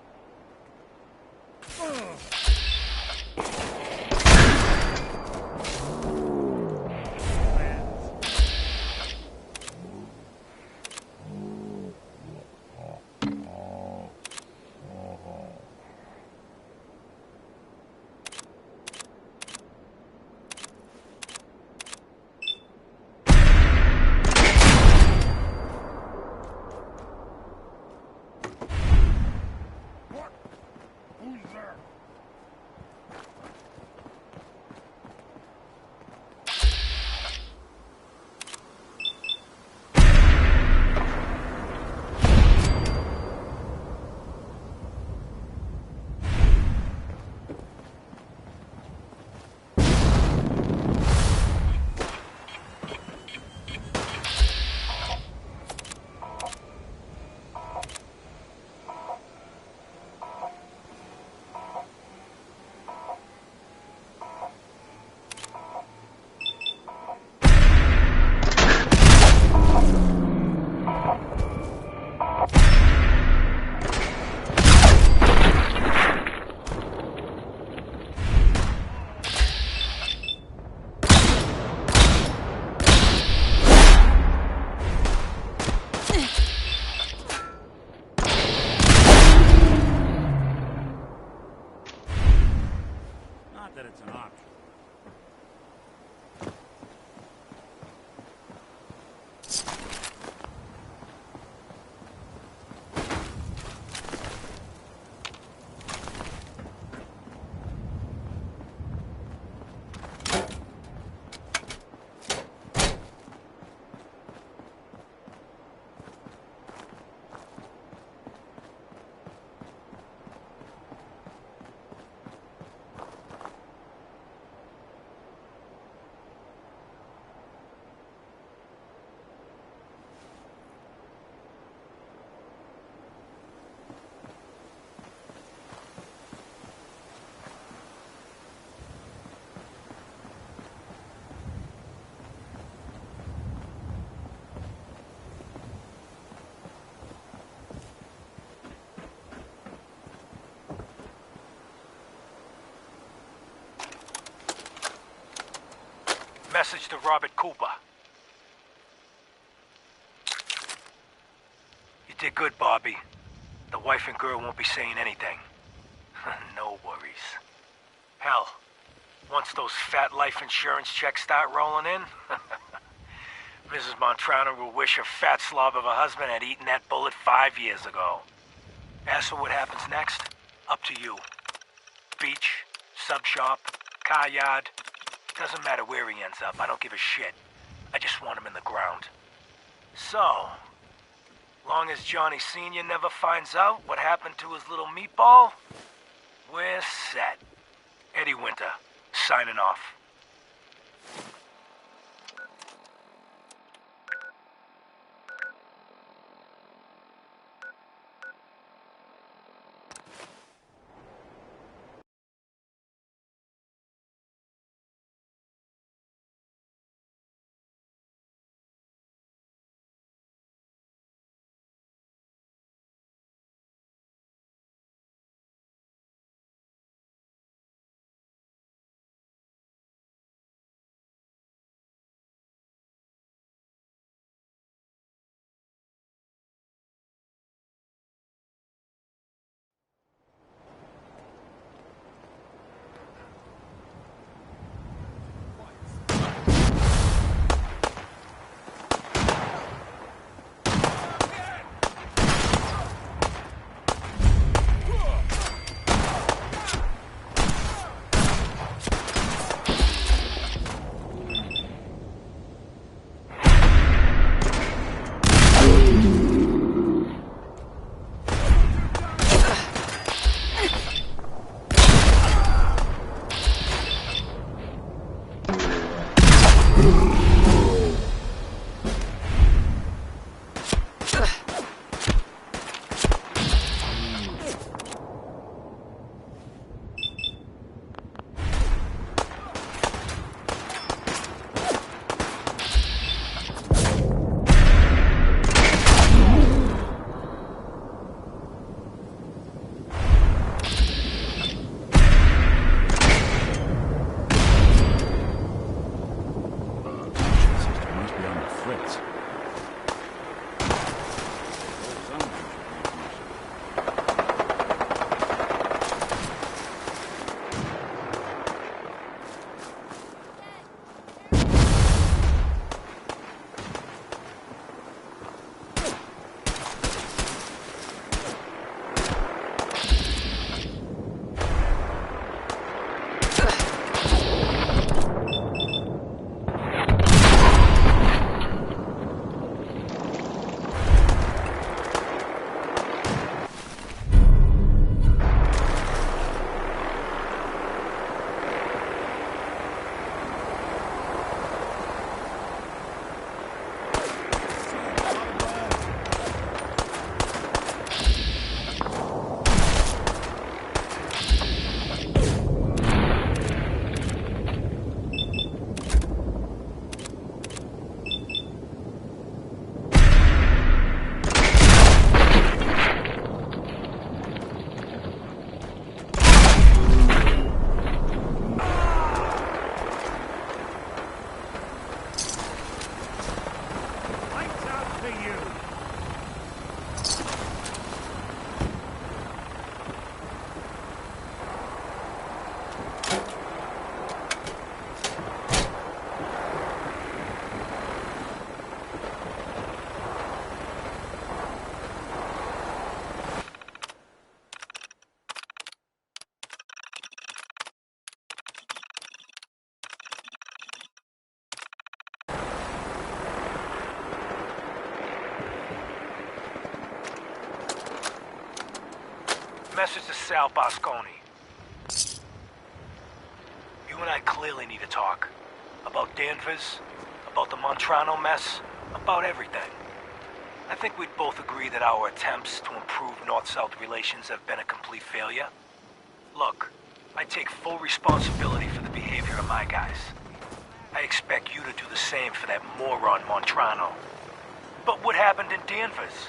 Message to Robert Cooper. You did good, Bobby. The wife and girl won't be saying anything. No worries. Hell, once those fat life insurance checks start rolling in, Mrs. Montrano will wish her fat slob of a husband had eaten that bullet 5 years ago. As for what happens next, up to you. Beach, sub shop, car yard. Doesn't matter where he ends up, I don't give a shit. I just want him in the ground. So, long as Johnny Sr. never finds out what happened to his little meatball, we're set. Eddie Winter, signing off. Message to Sal Bosconi. You and I clearly need to talk. About Danvers, about the Montrano mess, about everything. I think we'd both agree that our attempts to improve North-South relations have been a complete failure. Look, I take full responsibility for the behavior of my guys. I expect you to do the same for that moron Montrano. But what happened in Danvers?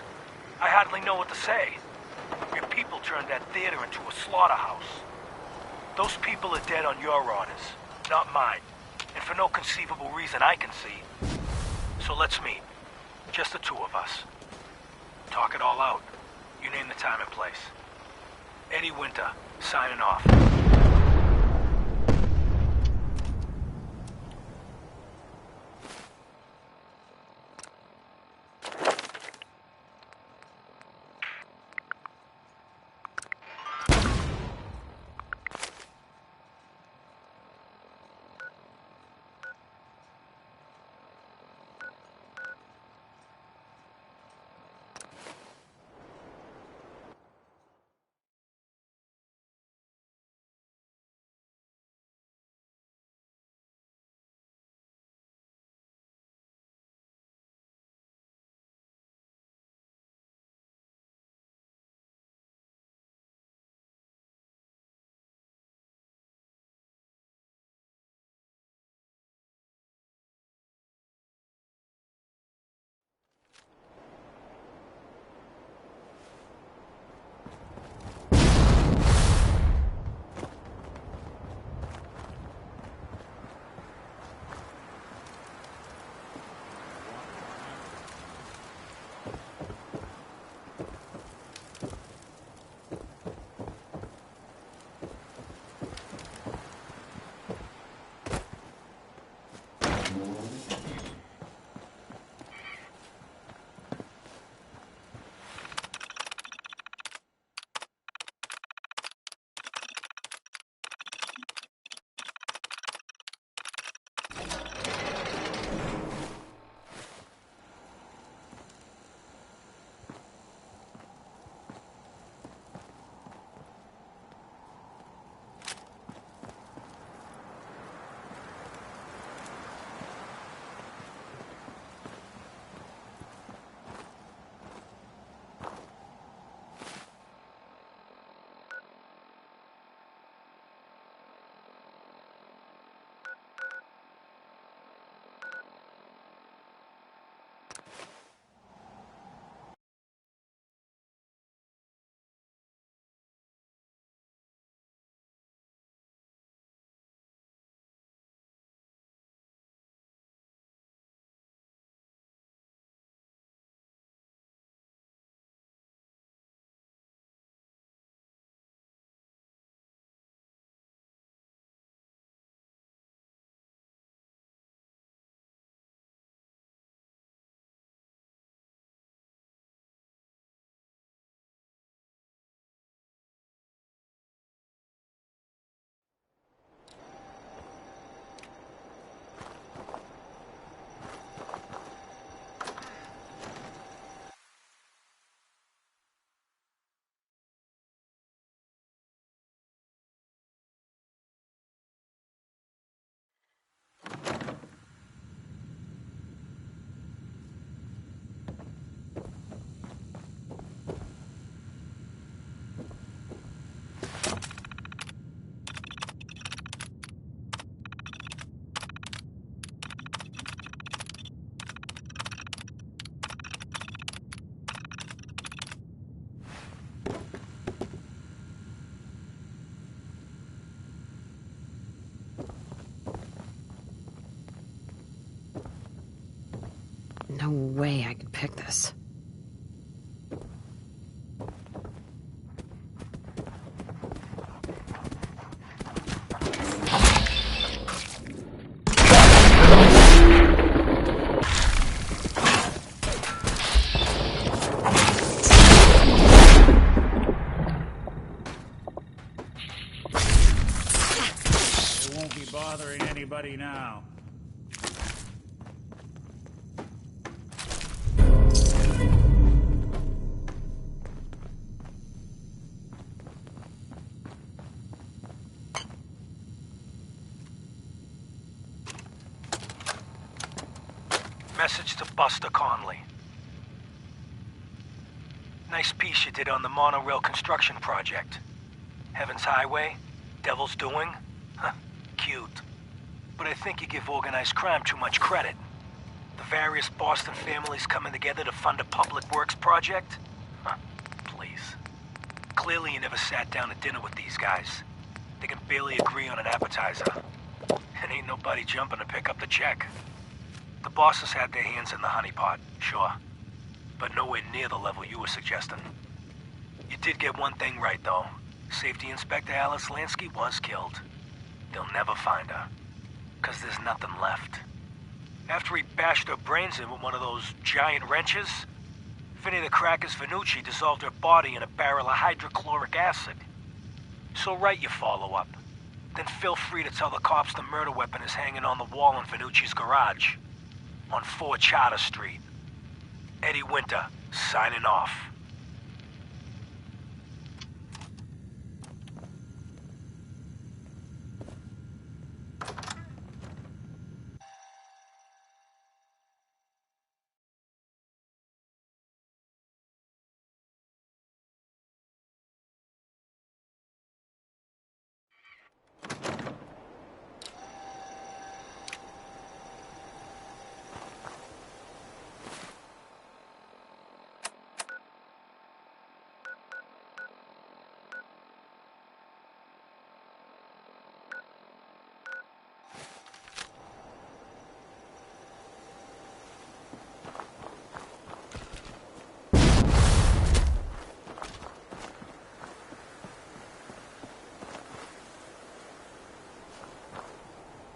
I hardly know what to say. Your people turned that theater into a slaughterhouse. Those people are dead on your orders, not mine. And for no conceivable reason I can see. So let's meet. Just the two of us. Talk it all out. You name the time and place. Eddie Winter, signing off. No way I could pick this. It won't be bothering anybody now. Message to Buster Conley. Nice piece you did on the monorail construction project. Heaven's Highway, Devil's Doing. Huh, cute. But I think you give organized crime too much credit. The various Boston families coming together to fund a public works project? Huh, please. Clearly you never sat down to dinner with these guys. They can barely agree on an appetizer. And ain't nobody jumping to pick up the check. The bosses had their hands in the honeypot, sure. But nowhere near the level you were suggesting. You did get one thing right, though. Safety Inspector Alice Lansky was killed. They'll never find her. 'Cause there's nothing left. After he bashed her brains in with one of those giant wrenches, Vinny the Crackers Venucci dissolved her body in a barrel of hydrochloric acid. So write your follow-up. Then feel free to tell the cops the murder weapon is hanging on the wall in Venucci's garage. On 4 Charter Street. Eddie Winter, signing off.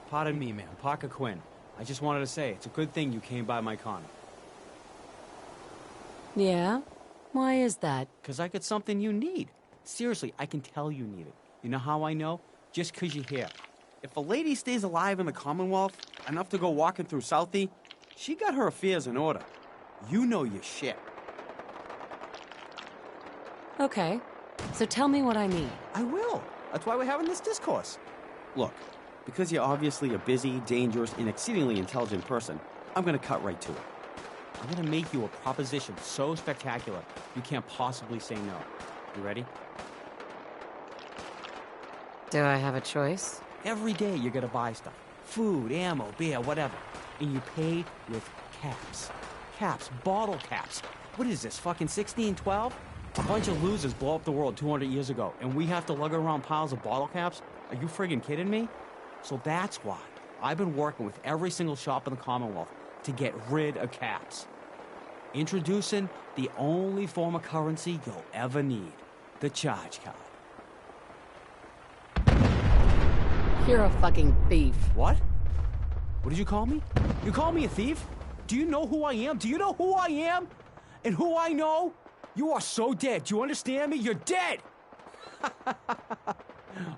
Pardon me, ma'am. Parker Quinn. I just wanted to say, it's a good thing you came by my con. Yeah? Why is that? 'Cause I got something you need. Seriously, I can tell you need it. You know how I know? Just 'cause you're here. If a lady stays alive in the Commonwealth, enough to go walking through Southie, she got her affairs in order. You know your shit. Okay. So tell me what I need. I will. That's why we're having this discourse. Look, because you're obviously a busy, dangerous, and exceedingly intelligent person, I'm gonna cut right to it. I'm gonna make you a proposition so spectacular you can't possibly say no. You ready? Do I have a choice? Every day you're gonna buy stuff. Food, ammo, beer, whatever. And you pay with caps. Caps, bottle caps. What is this, fucking 1612? A bunch of losers blow up the world 200 years ago, and we have to lug around piles of bottle caps? Are you friggin' kidding me? So that's why I've been working with every single shop in the Commonwealth to get rid of caps. Introducing the only form of currency you'll ever need, the charge card. You're a fucking thief. What? What did you call me? You call me a thief? Do you know who I am? Do you know who I am? And who I know? You are so dead. Do you understand me? You're dead!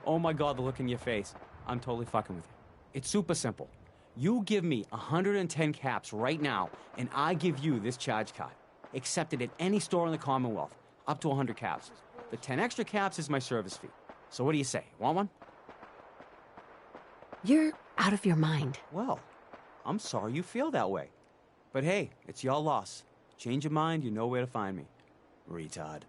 Oh my God, the look in your face. I'm totally fucking with you. It's super simple. You give me 110 caps right now, and I give you this charge card. Accepted at any store in the Commonwealth. Up to 100 caps. The 10 extra caps is my service fee. So what do you say? Want one? You're out of your mind. Well, I'm sorry you feel that way. But hey, it's your loss. Change your mind, you know where to find me. Retard.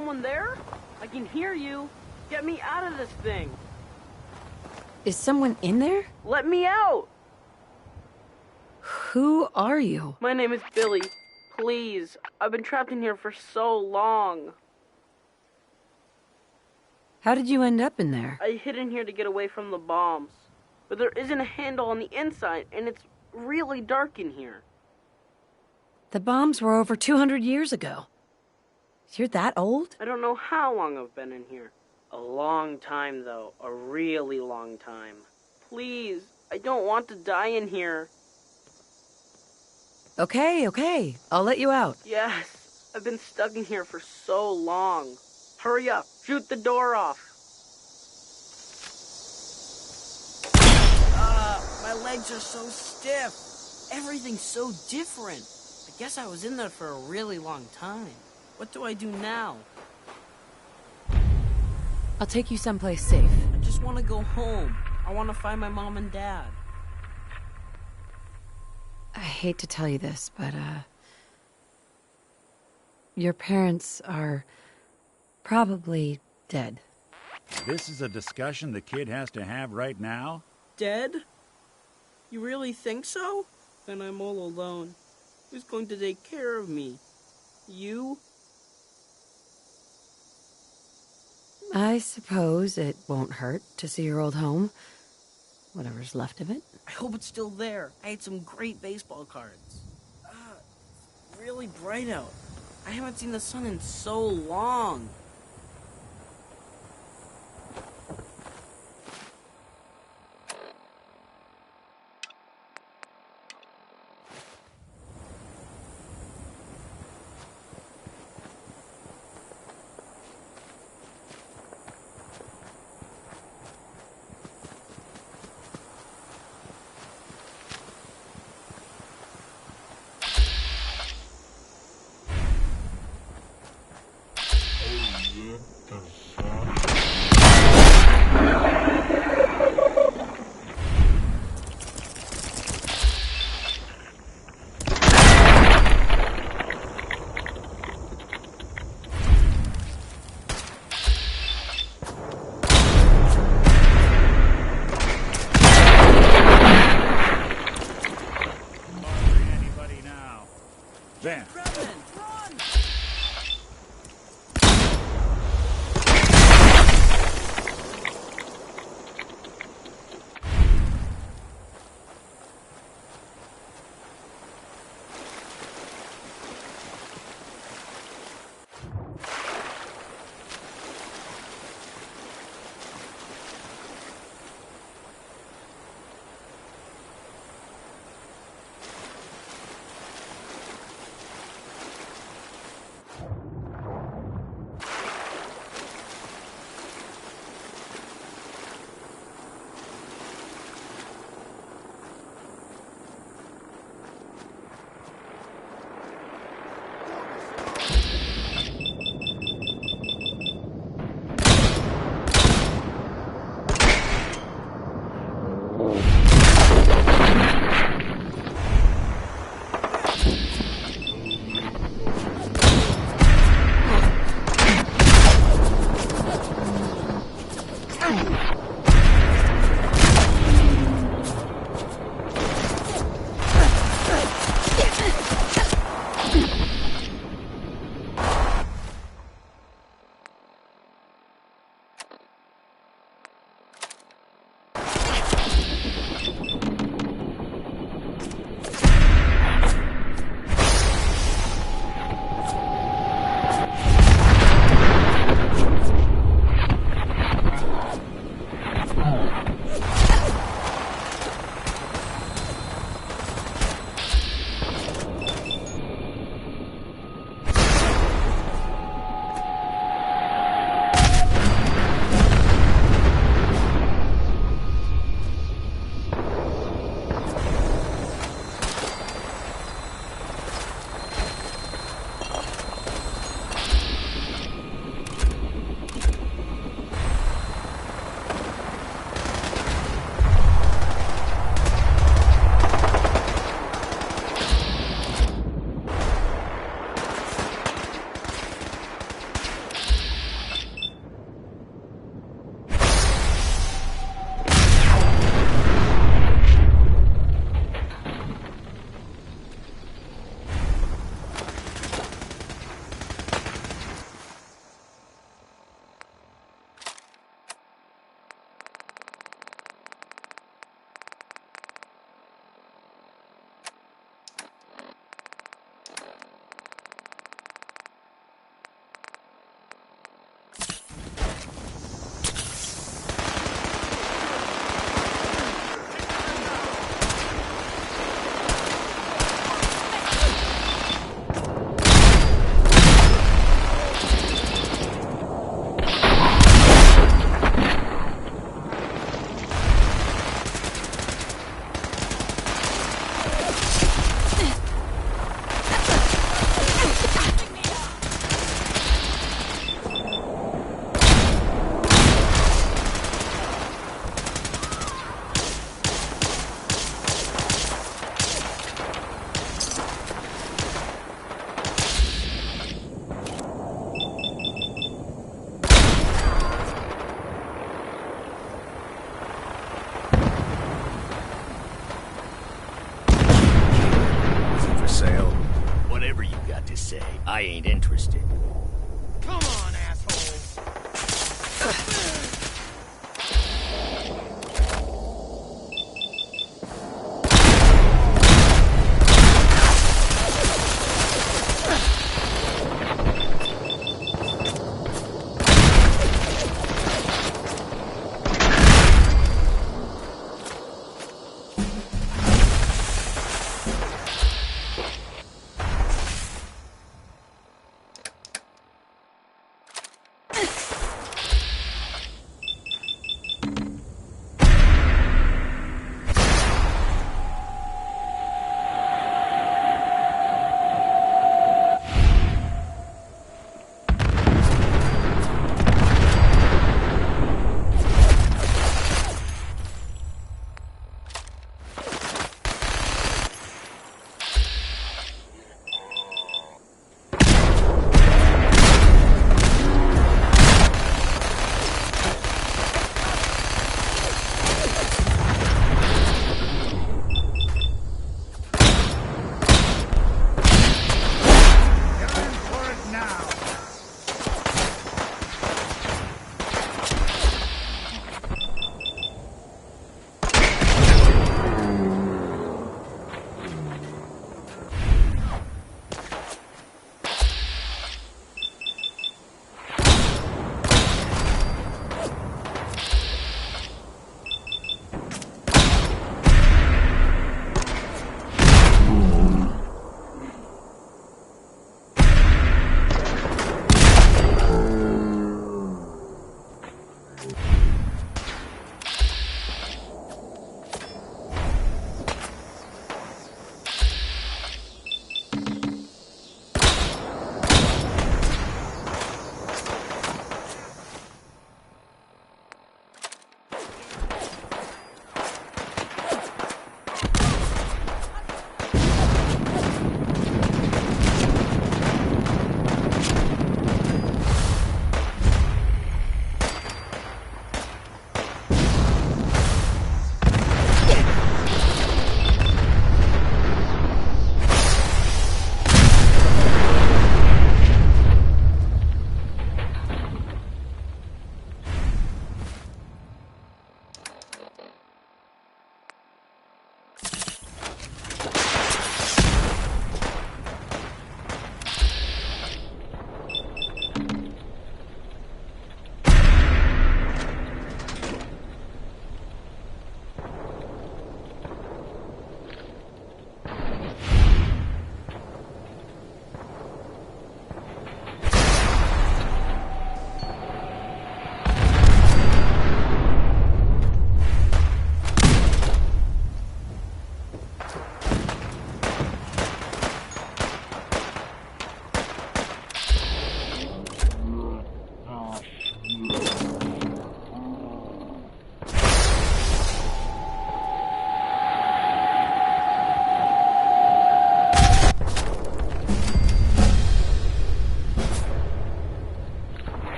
someone there? I can hear you. Get me out of this thing. Is someone in there? Let me out! Who are you? My name is Billy. Please, I've been trapped in here for so long. How did you end up in there? I hid in here to get away from the bombs. But there isn't a handle on the inside, and it's really dark in here. The bombs were over 200 years ago. You're that old? I don't know how long I've been in here. A long time, though. A really long time. Please, I don't want to die in here. Okay. I'll let you out. Yes, I've been stuck in here for so long. Hurry up, shoot the door off. My legs are so stiff. Everything's so different. I guess I was in there for a really long time. What do I do now? I'll take you someplace safe. I just want to go home. I want to find my mom and dad. I hate to tell you this, but, your parents are probably dead. This is a discussion the kid has to have right now? Dead? You really think so? Then I'm all alone. Who's going to take care of me? You? I suppose it won't hurt to see your old home. Whatever's left of it. I hope it's still there. I had some great baseball cards. Really bright out. I haven't seen the sun in so long. Van. Whatever you got to say, I ain't interested. Come on, asshole!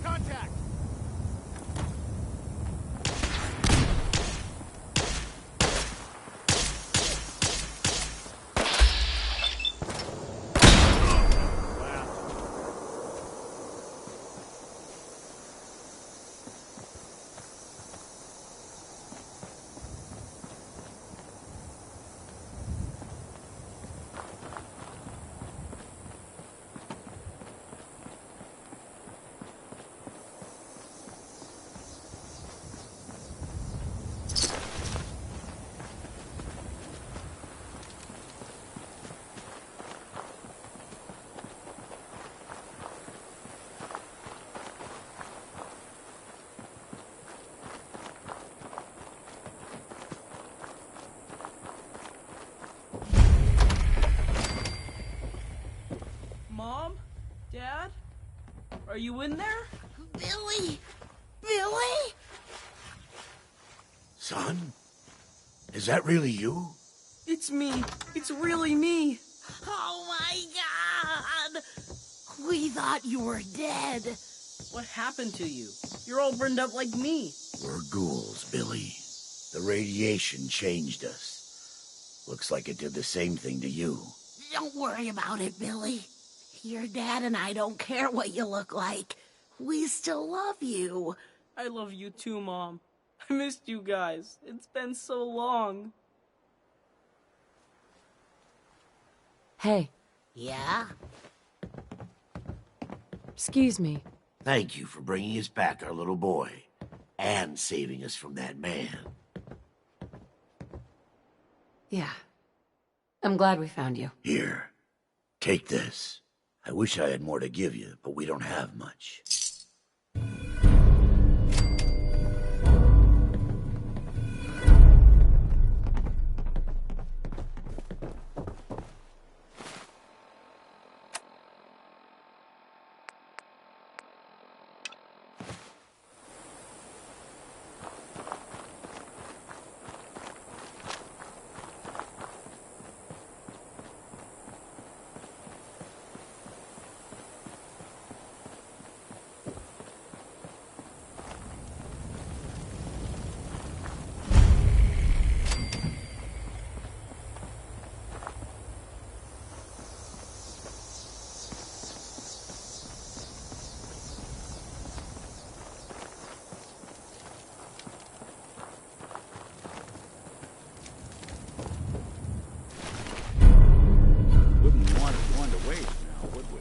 Contact! Mom? Dad? Are you in there? Billy! Billy? Son? Is that really you? It's me. It's really me. Oh my God! We thought you were dead. What happened to you? You're all burned up like me. We're ghouls, Billy. The radiation changed us. Looks like it did the same thing to you. Don't worry about it, Billy. Your dad and I don't care what you look like. We still love you. I love you too, Mom. I missed you guys. It's been so long. Hey. Yeah? Excuse me. Thank you for bringing us back our little boy. And saving us from that man. Yeah. I'm glad we found you. Here. Take this. I wish I had more to give you, but we don't have much. Wouldn't want one to waste now, would we?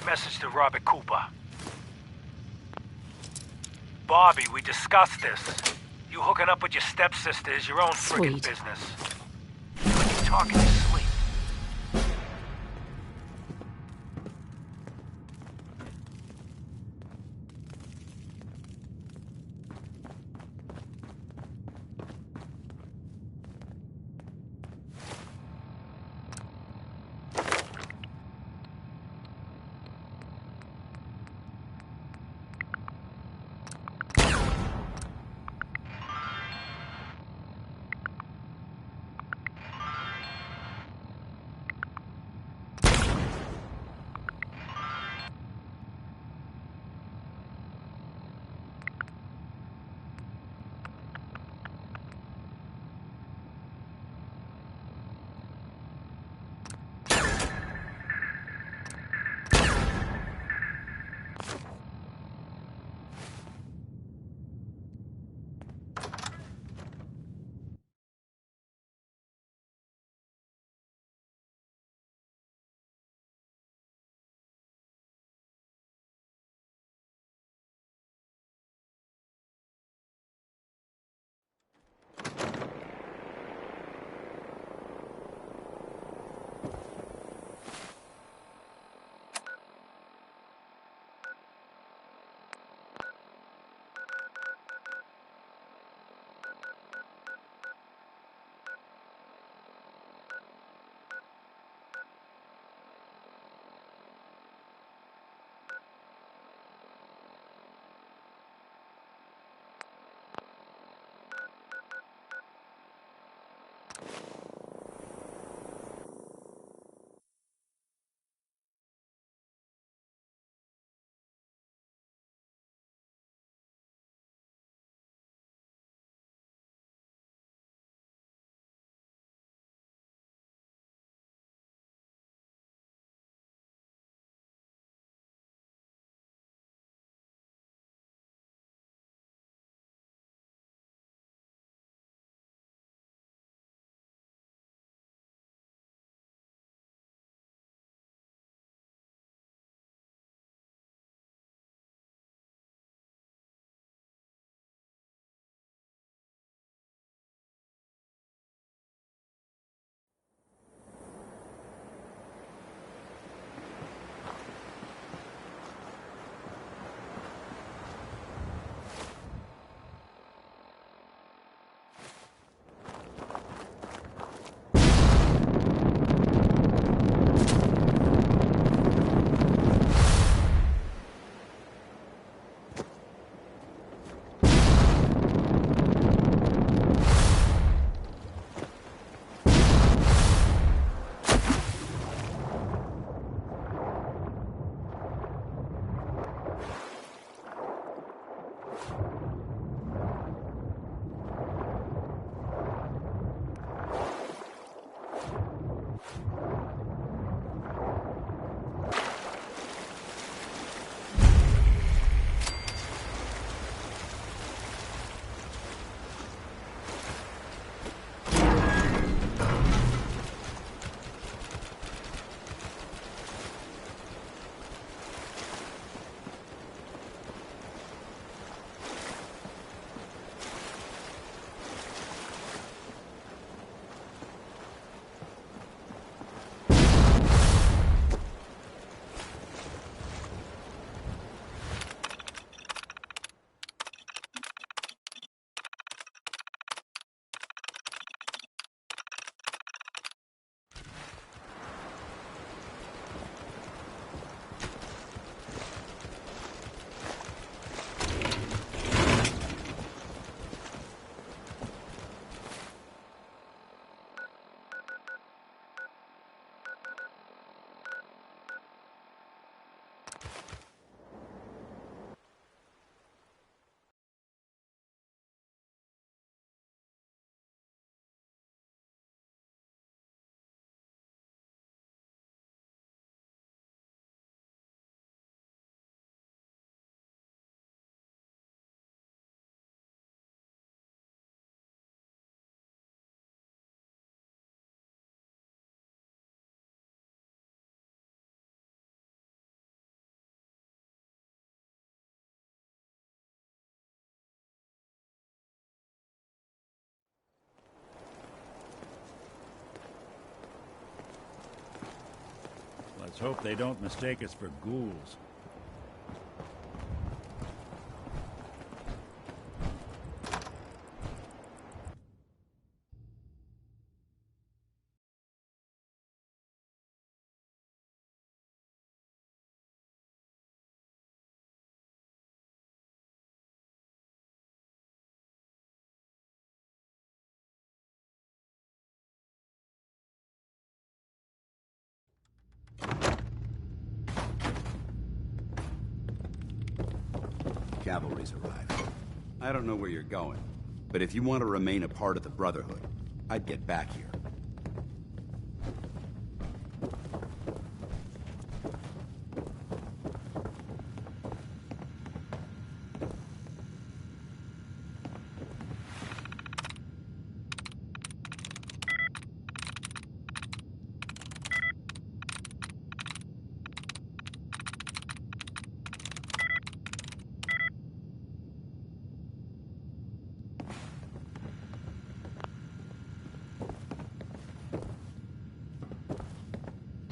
Message to Robert Cooper. Bobby, we discussed this. You hooking up with your stepsister is your own friggin' business. When you talk in your sleep. Let's hope they don't mistake us for ghouls. Cavalry's arrived. I don't know where you're going, but if you want to remain a part of the Brotherhood, I'd get back here.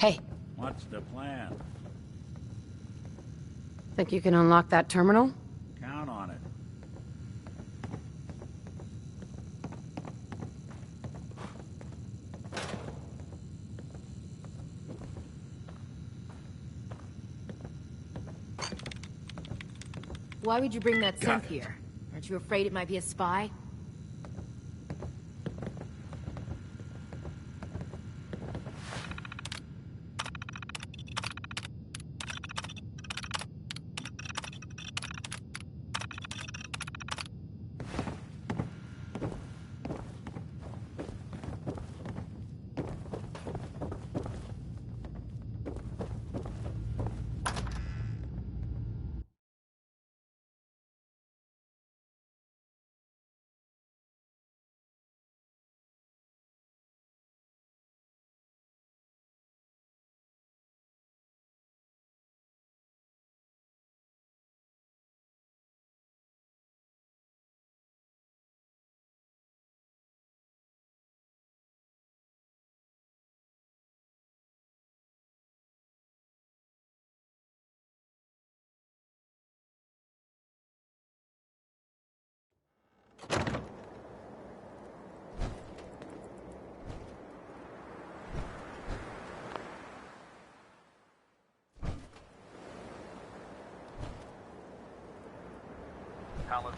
Hey. What's the plan? Think you can unlock that terminal? Count on it. Why would you bring that synth here? Aren't you afraid it might be a spy? Palace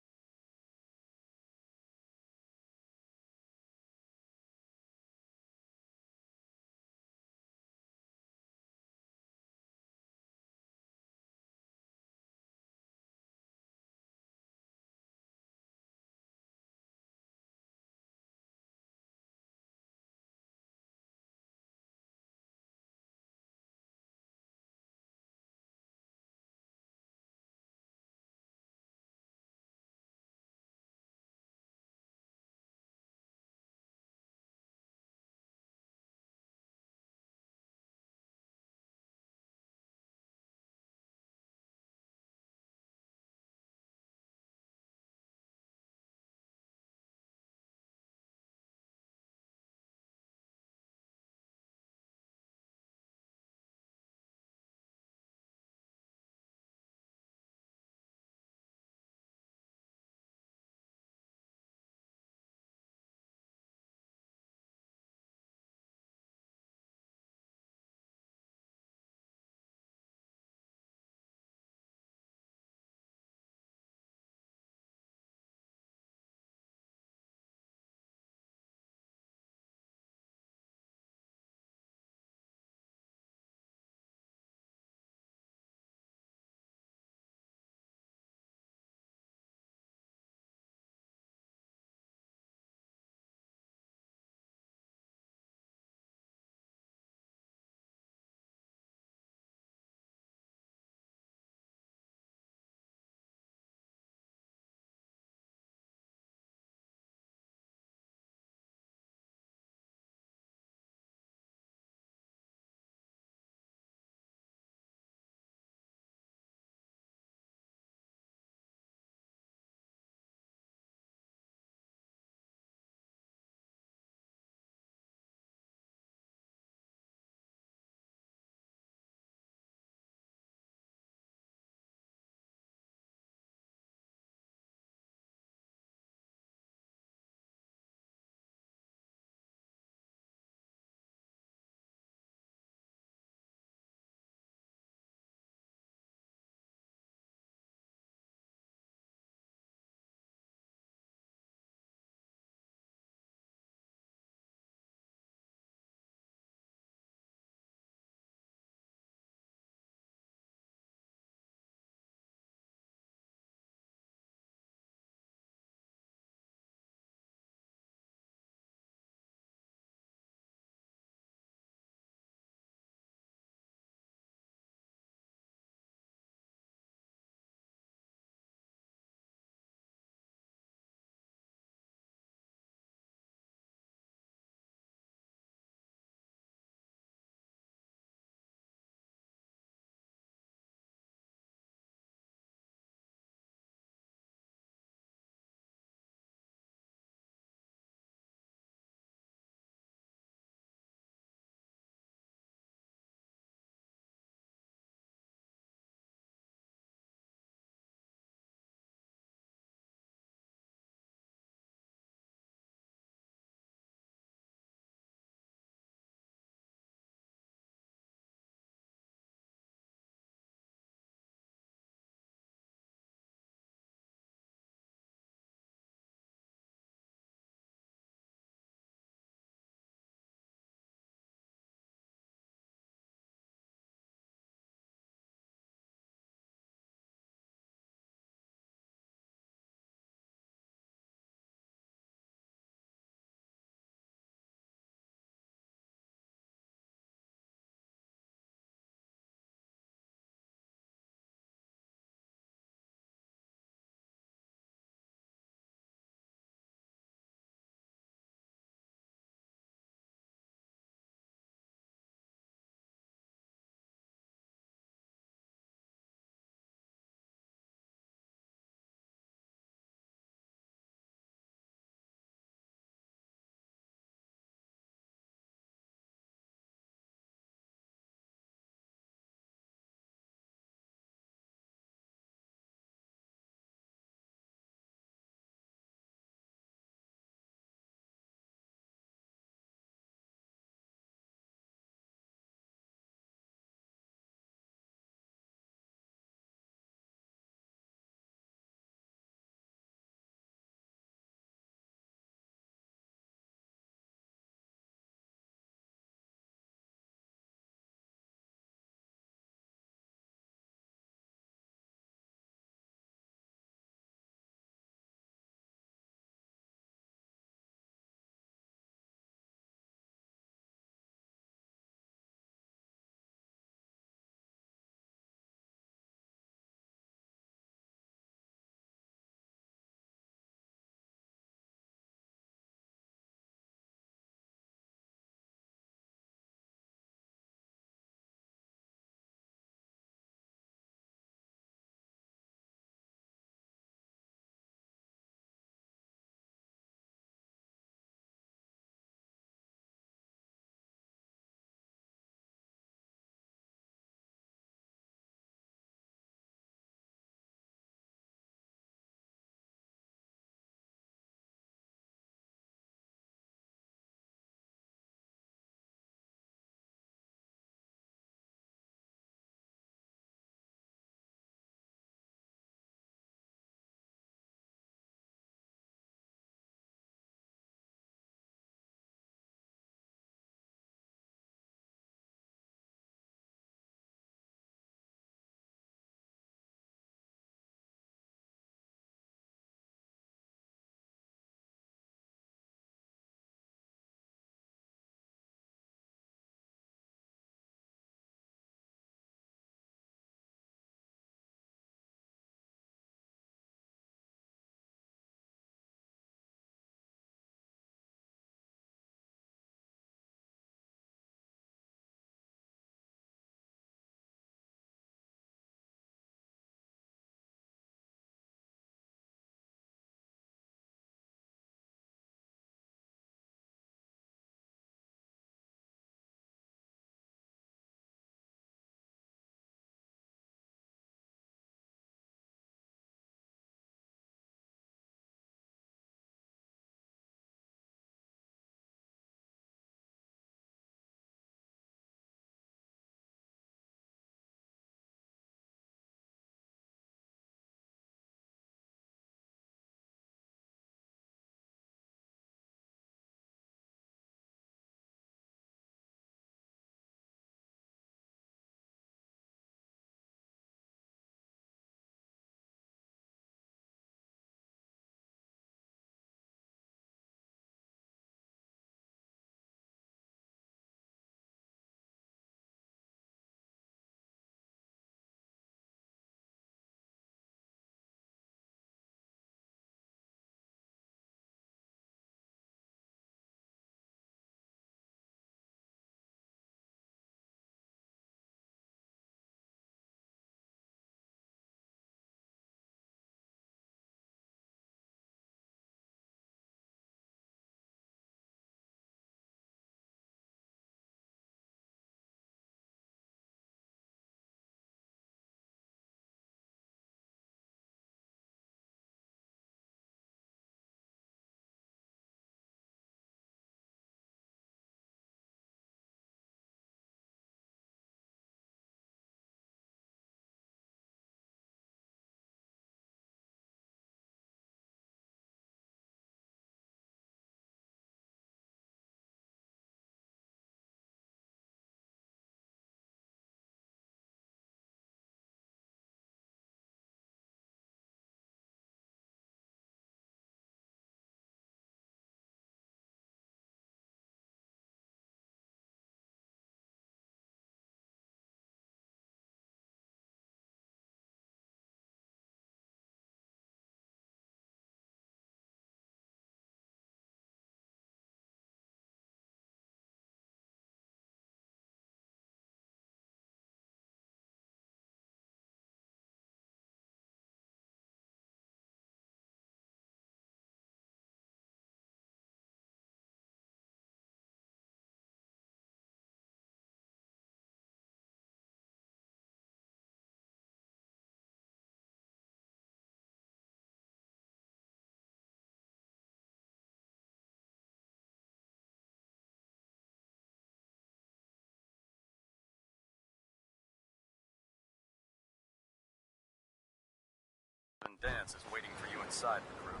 dance is waiting for you inside, recruit.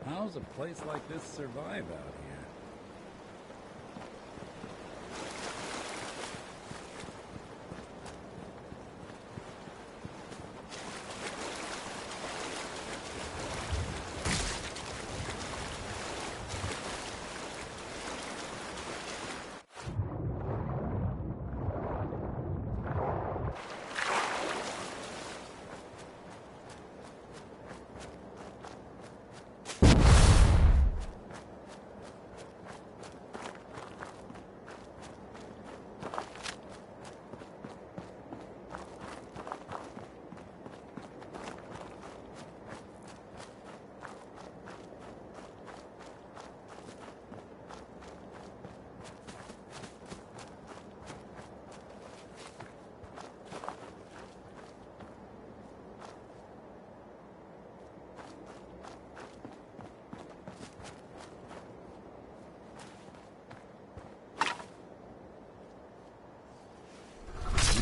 How's a place like this survive out here?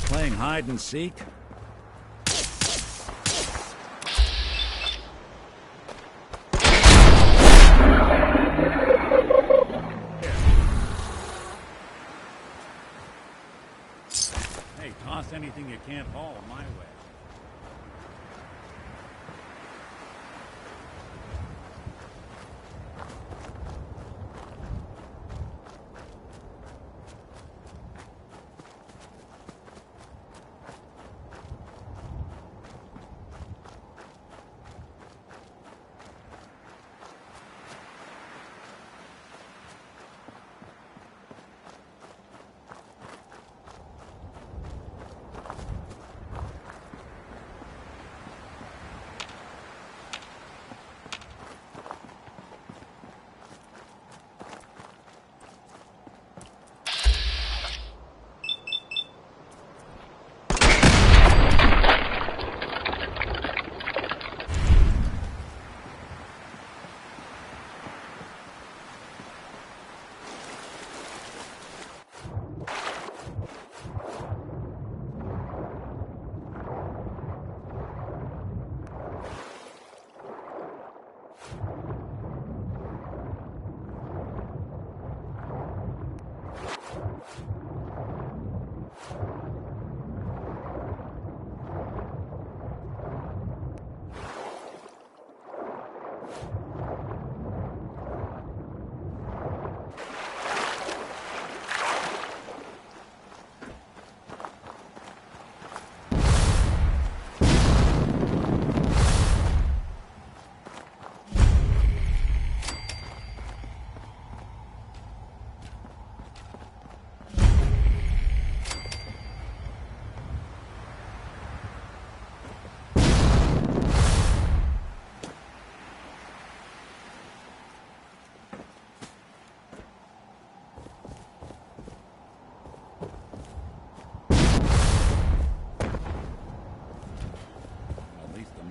Playing hide and seek? Hey, toss anything you can't haul my way.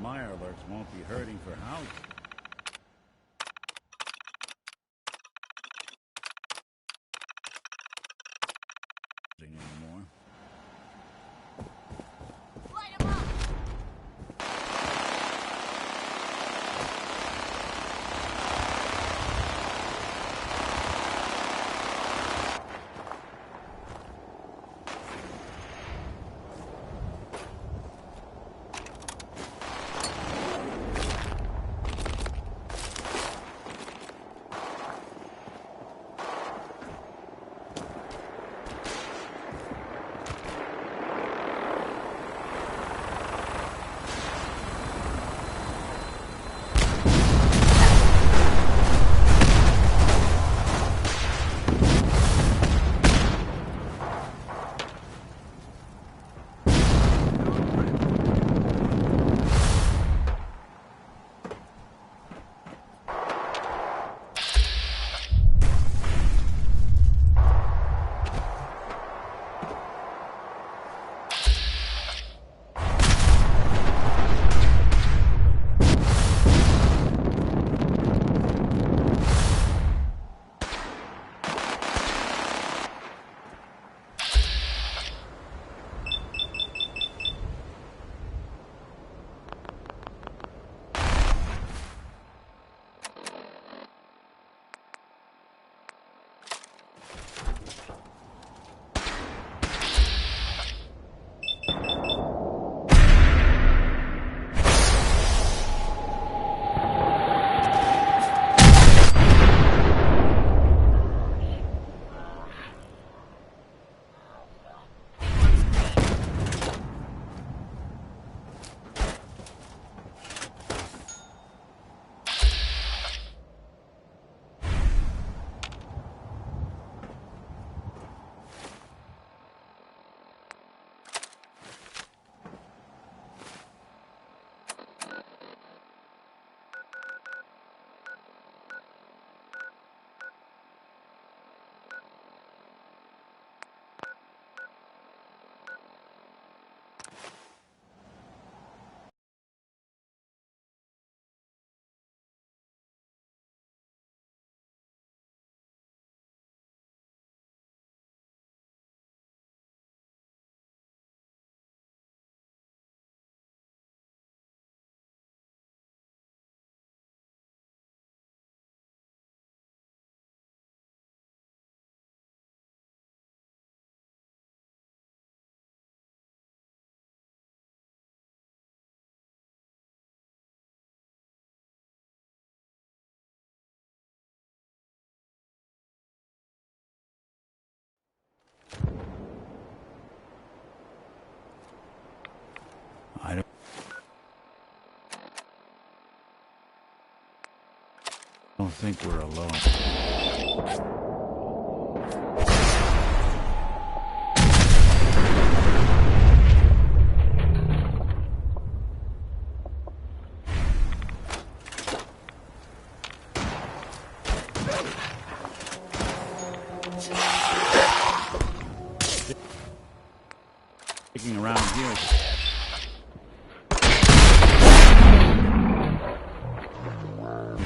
Mirelurks won't be hurting for housing. Anymore. I don't think we're alone. Around here.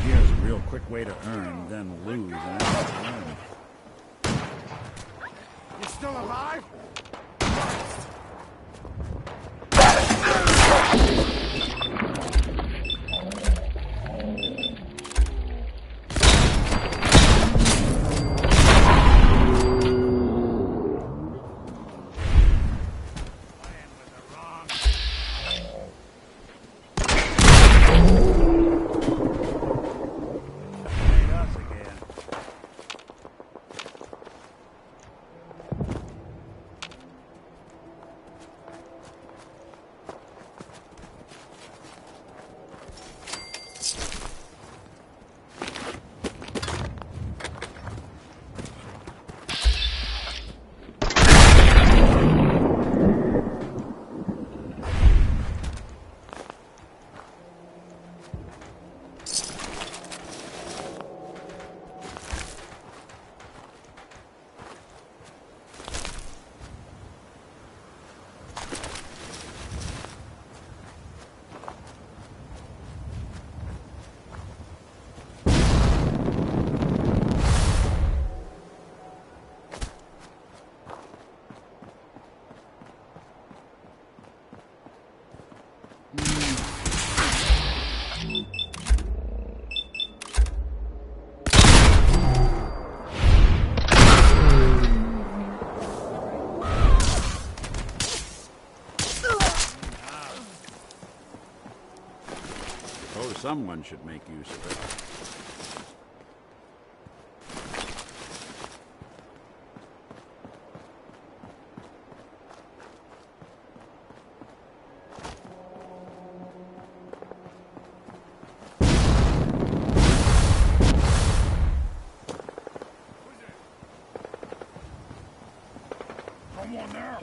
Here's a real quick way to earn, then lose, and then earn. You still alive? Someone should make use of it. Come on now.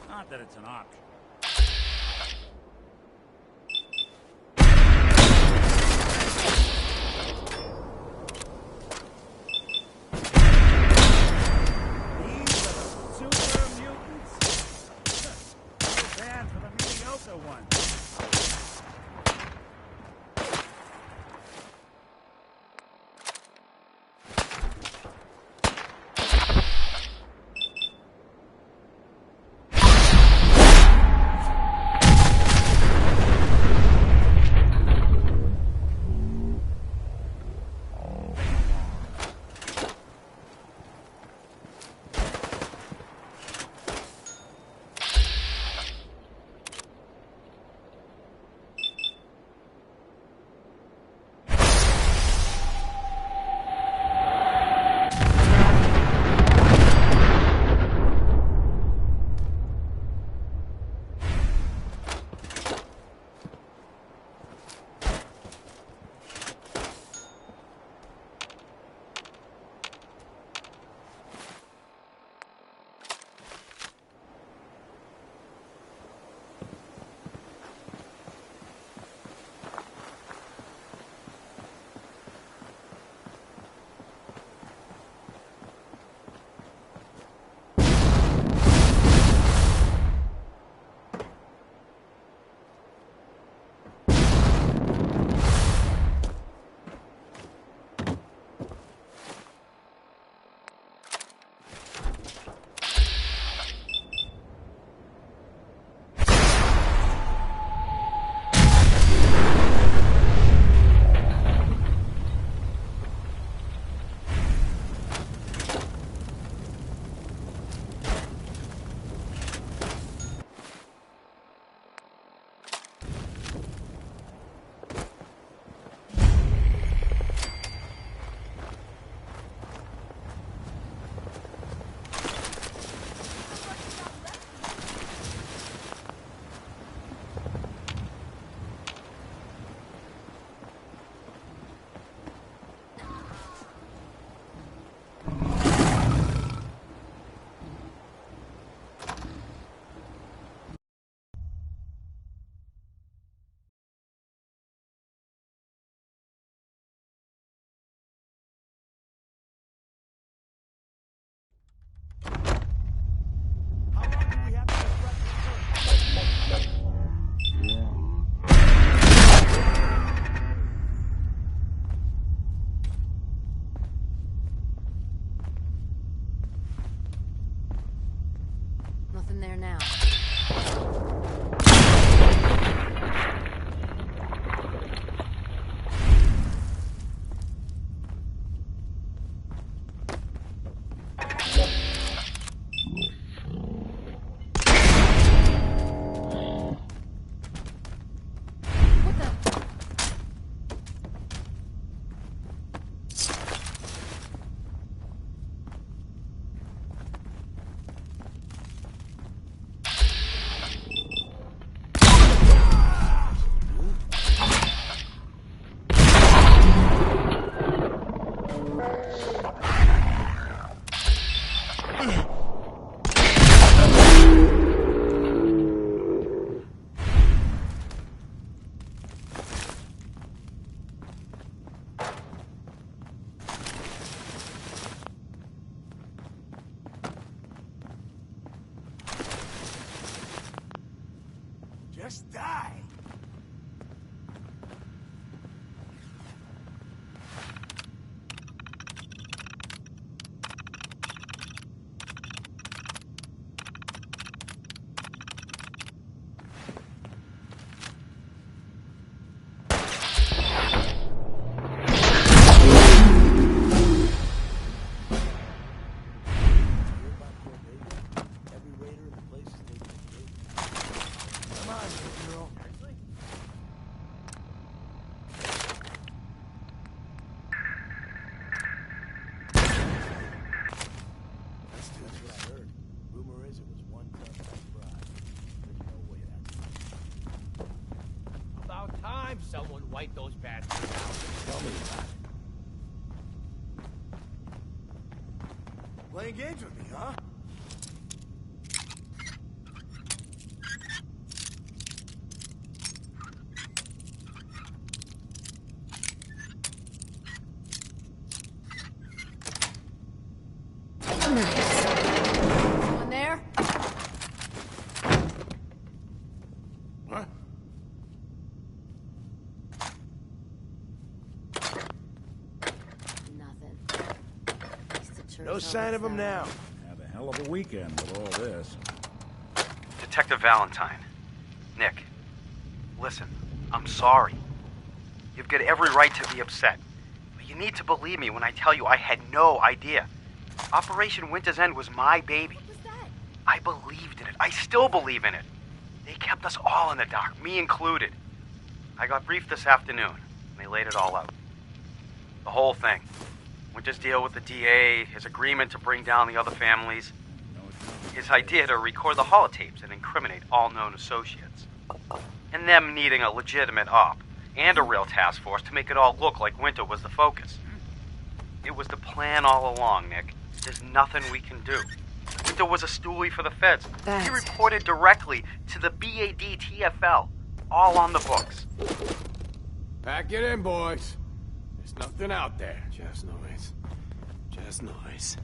Not that it's an option. These are the super mutants. Feel bad for the mediocre ones. nothing there now. Just die. About time someone wiped those bastards out. Tell me about it. Playing games with me, huh? Someone there? Huh? Nothing. No sign of him now. Had a hell of a weekend with all this. Detective Valentine. Nick. Listen, I'm sorry. You've got every right to be upset. But you need to believe me when I tell you I had no idea. Operation Winter's End was my baby. What was that? I believed in it. I still believe in it. They kept us all in the dark, me included. I got briefed this afternoon, and they laid it all out. The whole thing. Winter's deal with the DA, his agreement to bring down the other families, his idea to record the holotapes and incriminate all known associates, and them needing a legitimate op and a real task force to make it all look like Winter was the focus. It was the plan all along, Nick. There's nothing we can do. Winter was a stoolie for the feds. He reported directly to the BAD-TFL, all on the books. Pack it in, boys. There's nothing out there. Just noise. Just noise.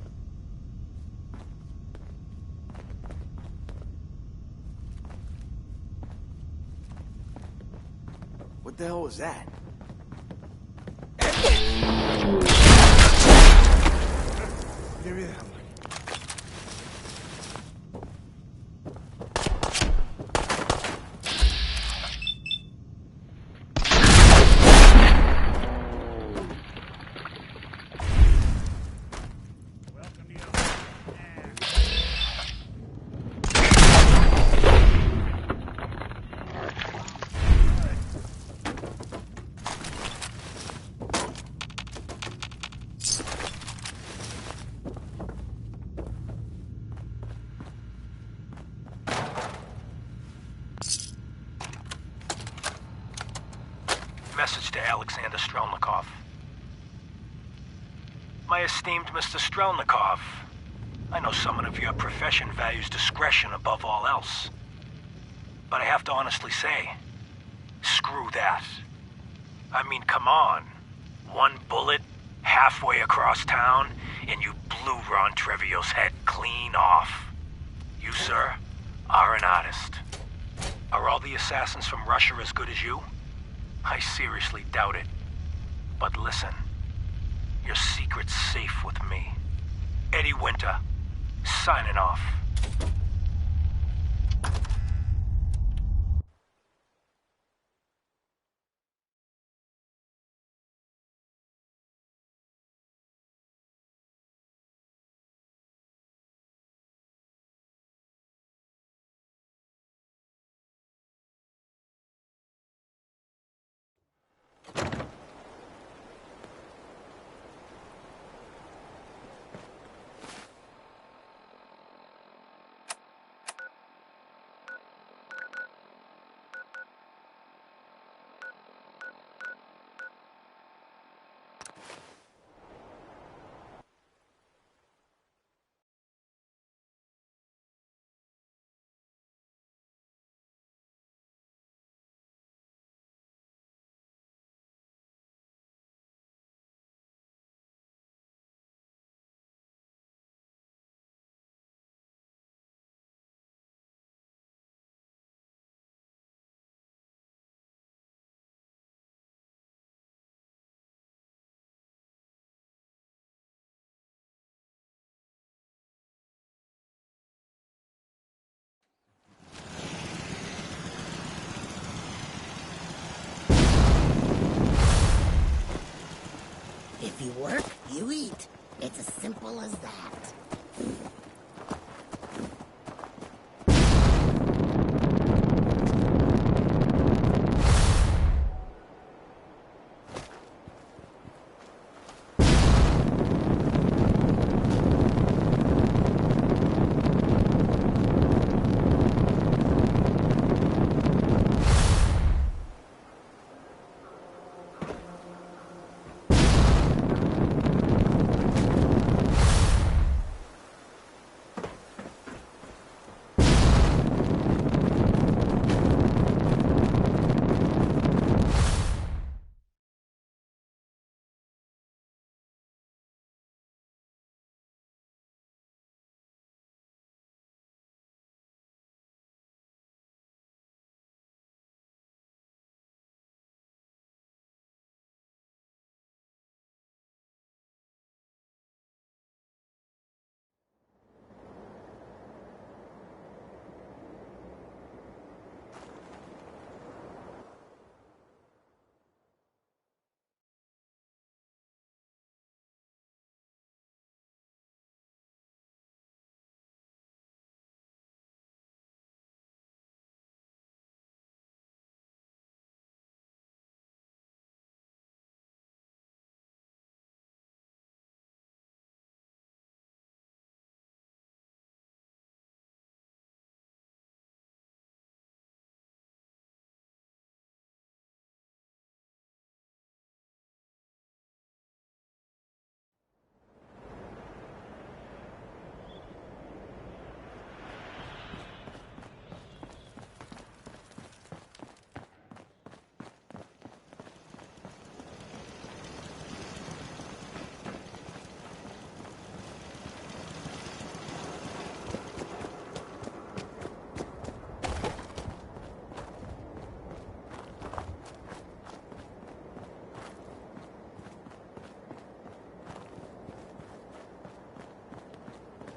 What the hell was that? Give me that one. Message to Alexander Strelnikov. My esteemed Mr. Strelnikov, I know someone of your profession values discretion above all else. But I have to honestly say, screw that. I mean, come on. One bullet, halfway across town, and you blew Ron Treviot's head clean off. You, sir, are an artist. Are all the assassins from Russia as good as you? I seriously doubt it. But listen, your secret's safe with me. Eddie Winter, signing off. If you work, you eat. It's as simple as that.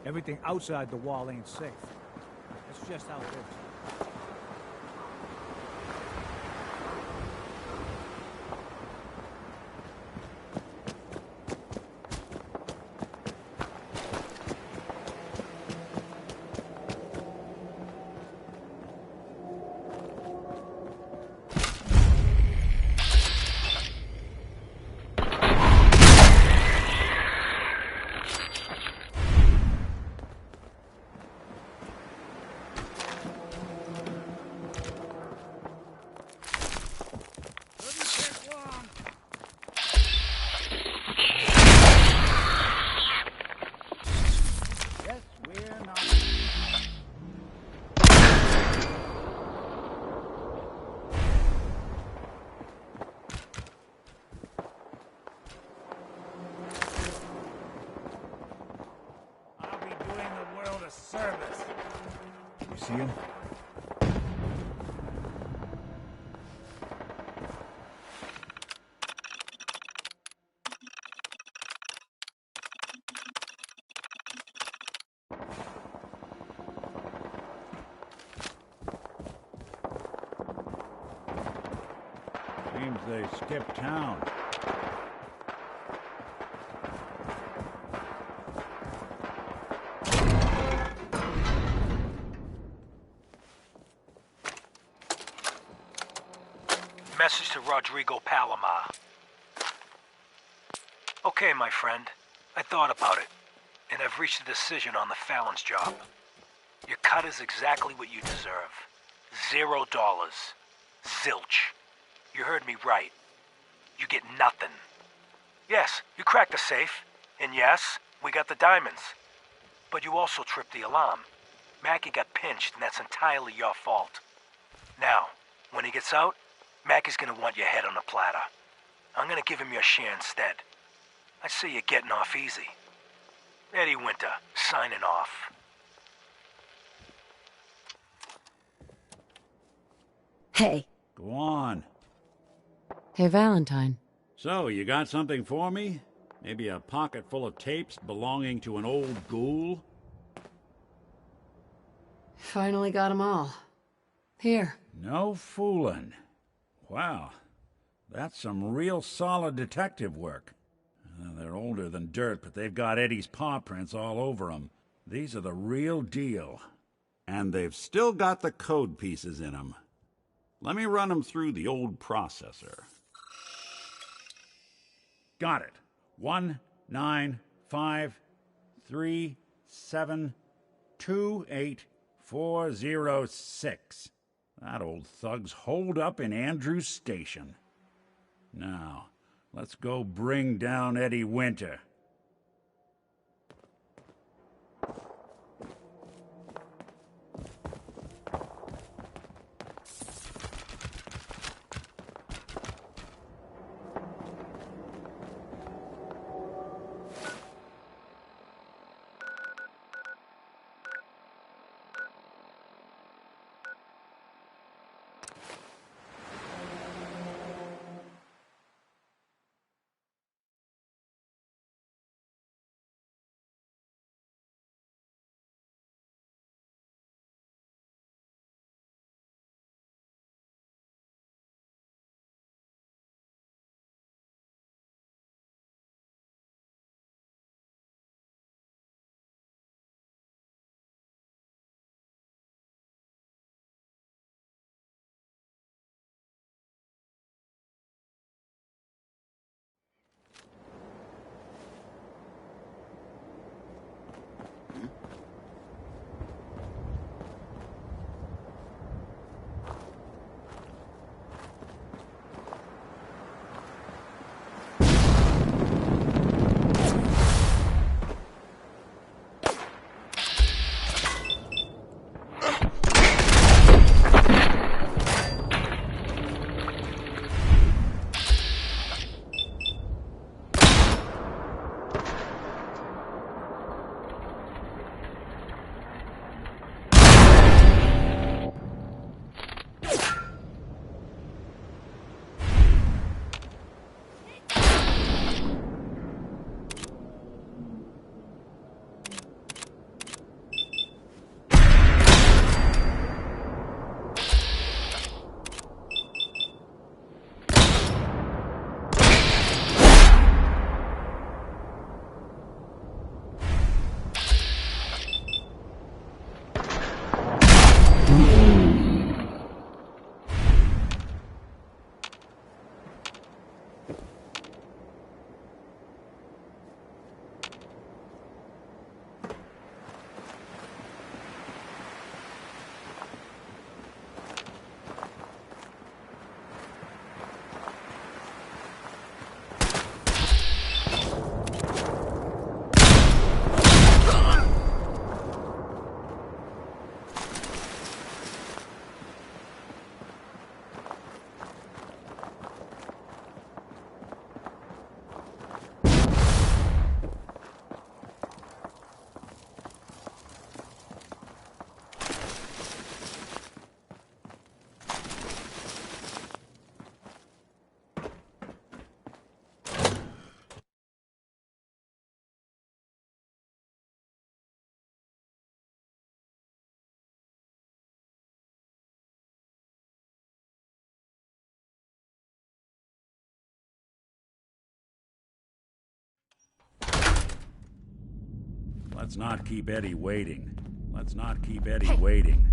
Everything outside the wall ain't safe. It's just how it is. Service. You see him? Seems they skipped town. Message to Rodrigo Palomar. Okay, my friend. I thought about it, and I've reached a decision on the Fallon's job. Your cut is exactly what you deserve. $0. Zilch. You heard me right. You get nothing. Yes, you cracked the safe, and yes, we got the diamonds. But you also tripped the alarm. Mackie got pinched, and that's entirely your fault. Now, when he gets out, Mackie's gonna want your head on a platter. I'm gonna give him your share instead. I see you're getting off easy. Eddie Winter, signing off. Hey. Go on. Hey, Valentine. So, you got something for me? Maybe a pocket full of tapes belonging to an old ghoul? Finally got them all. Here. No fooling. Wow. That's some real solid detective work. older than dirt, but they've got Eddie's paw prints all over them. These are the real deal. And they've still got the code pieces in them. Let me run them through the old processor. Got it. 19553728406. That old thug's holed up in Andrews Station. Now, let's go bring down Eddie Winter. Let's not keep Eddie waiting. Let's not keep Eddie waiting.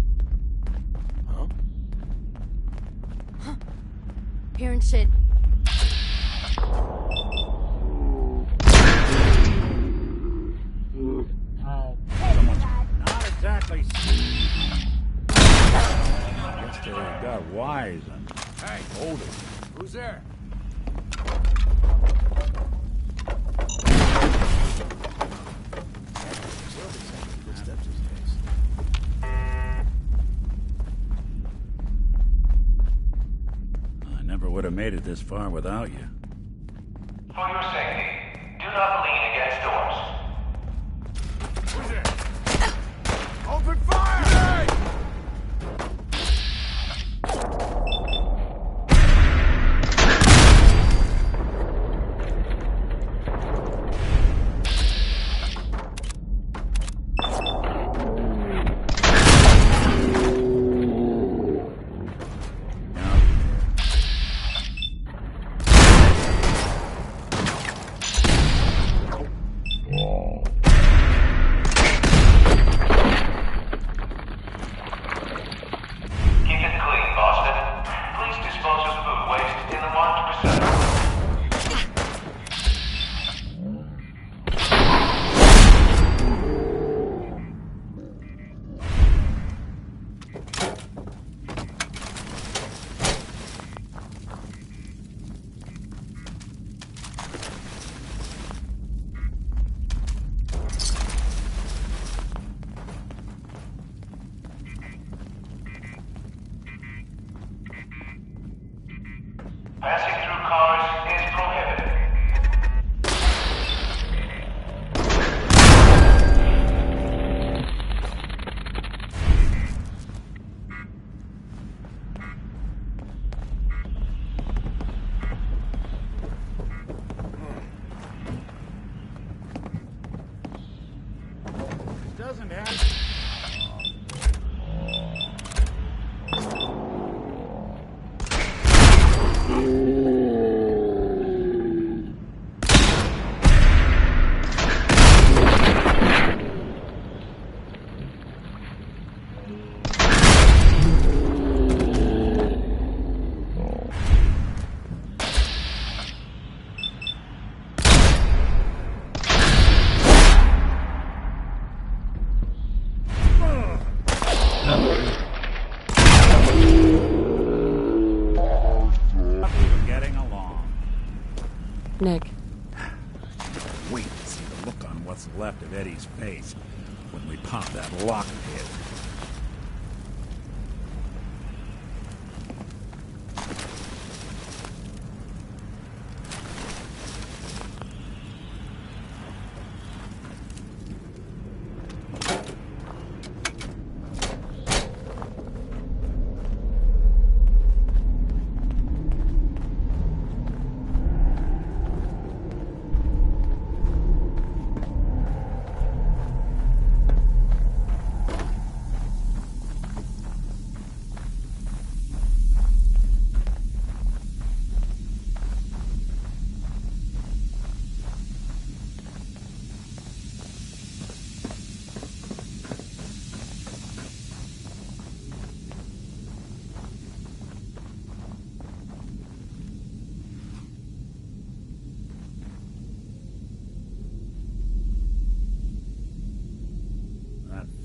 Huh? Hearing shit. Someone's not exactly... Guess they got wise and older. Who's there? I never would have made it this far without you. For your safety, do not lean against doors. Who's there? Open fire! Hey! Nick. Wait to see the look on what's left of Eddie's face when we pop that lock pit.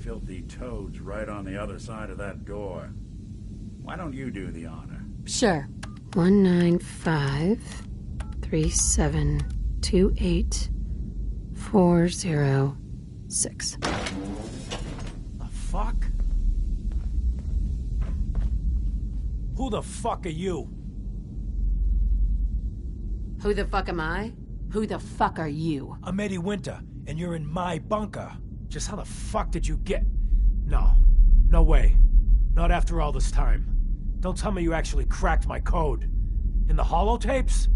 Filthy toad's right on the other side of that door. Why don't you do the honor? Sure. 195-3728-406. The fuck? Who the fuck are you? Who the fuck am I? Who the fuck are you? I'm Eddie Winter, and you're in my bunker. Just how the fuck did you get... No. No way. Not after all this time. Don't tell me you actually cracked my code. In the holotapes?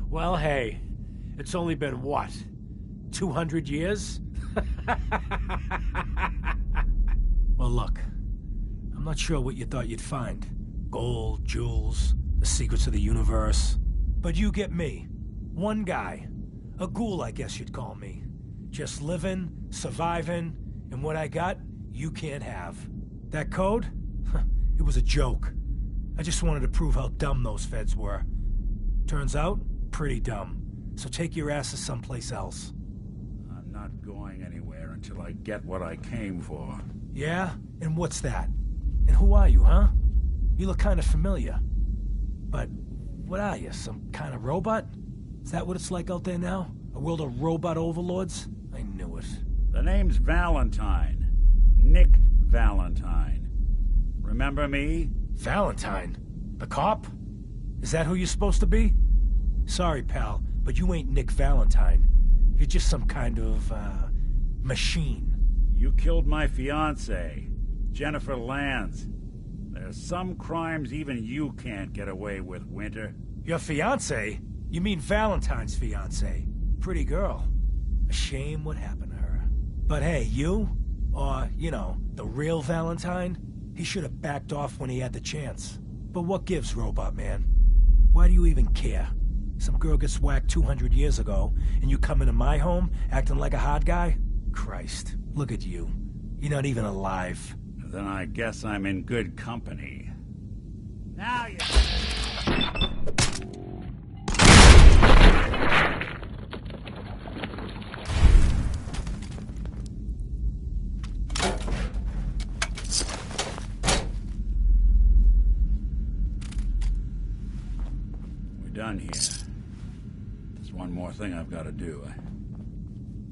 Well, hey. It's only been, what? 200 years? Well, look. I'm not sure what you thought you'd find. Gold, jewels, the secrets of the universe. But you get me. One guy. A ghoul, I guess you'd call me. Just living, surviving, and what I got, you can't have. That code? It was a joke. I just wanted to prove how dumb those feds were. Turns out, pretty dumb. So take your asses someplace else. I'm not going anywhere until I get what I came for. Yeah? And what's that? And who are you, huh? You look kind of familiar. But what are you, some kind of robot? Is that what it's like out there now? A world of robot overlords? I knew it. The name's Valentine. Nick Valentine. Remember me? Valentine? The cop? Is that who you're supposed to be? Sorry, pal, but you ain't Nick Valentine. You're just some kind of, machine. You killed my fiancée, Jennifer Lands. There's some crimes even you can't get away with, Winter. Your fiancée? You mean Valentine's fiancée? Pretty girl. A shame what happened to her. But hey, you? Or, you know, the real Valentine? He should have backed off when he had the chance. But what gives, Robot Man? Why do you even care? Some girl gets whacked 200 years ago, and you come into my home acting like a hot guy? Christ, look at you. You're not even alive. Then I guess I'm in good company. Now you... We're done here. There's one more thing I've got to do.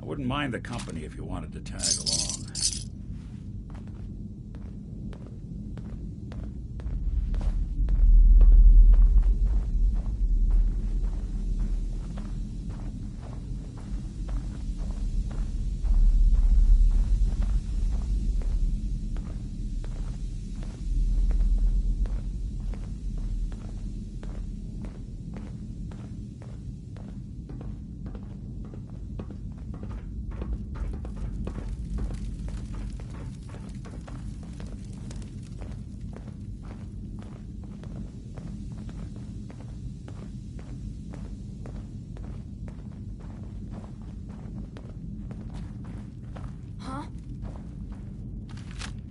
I wouldn't mind the company if you wanted to tag along.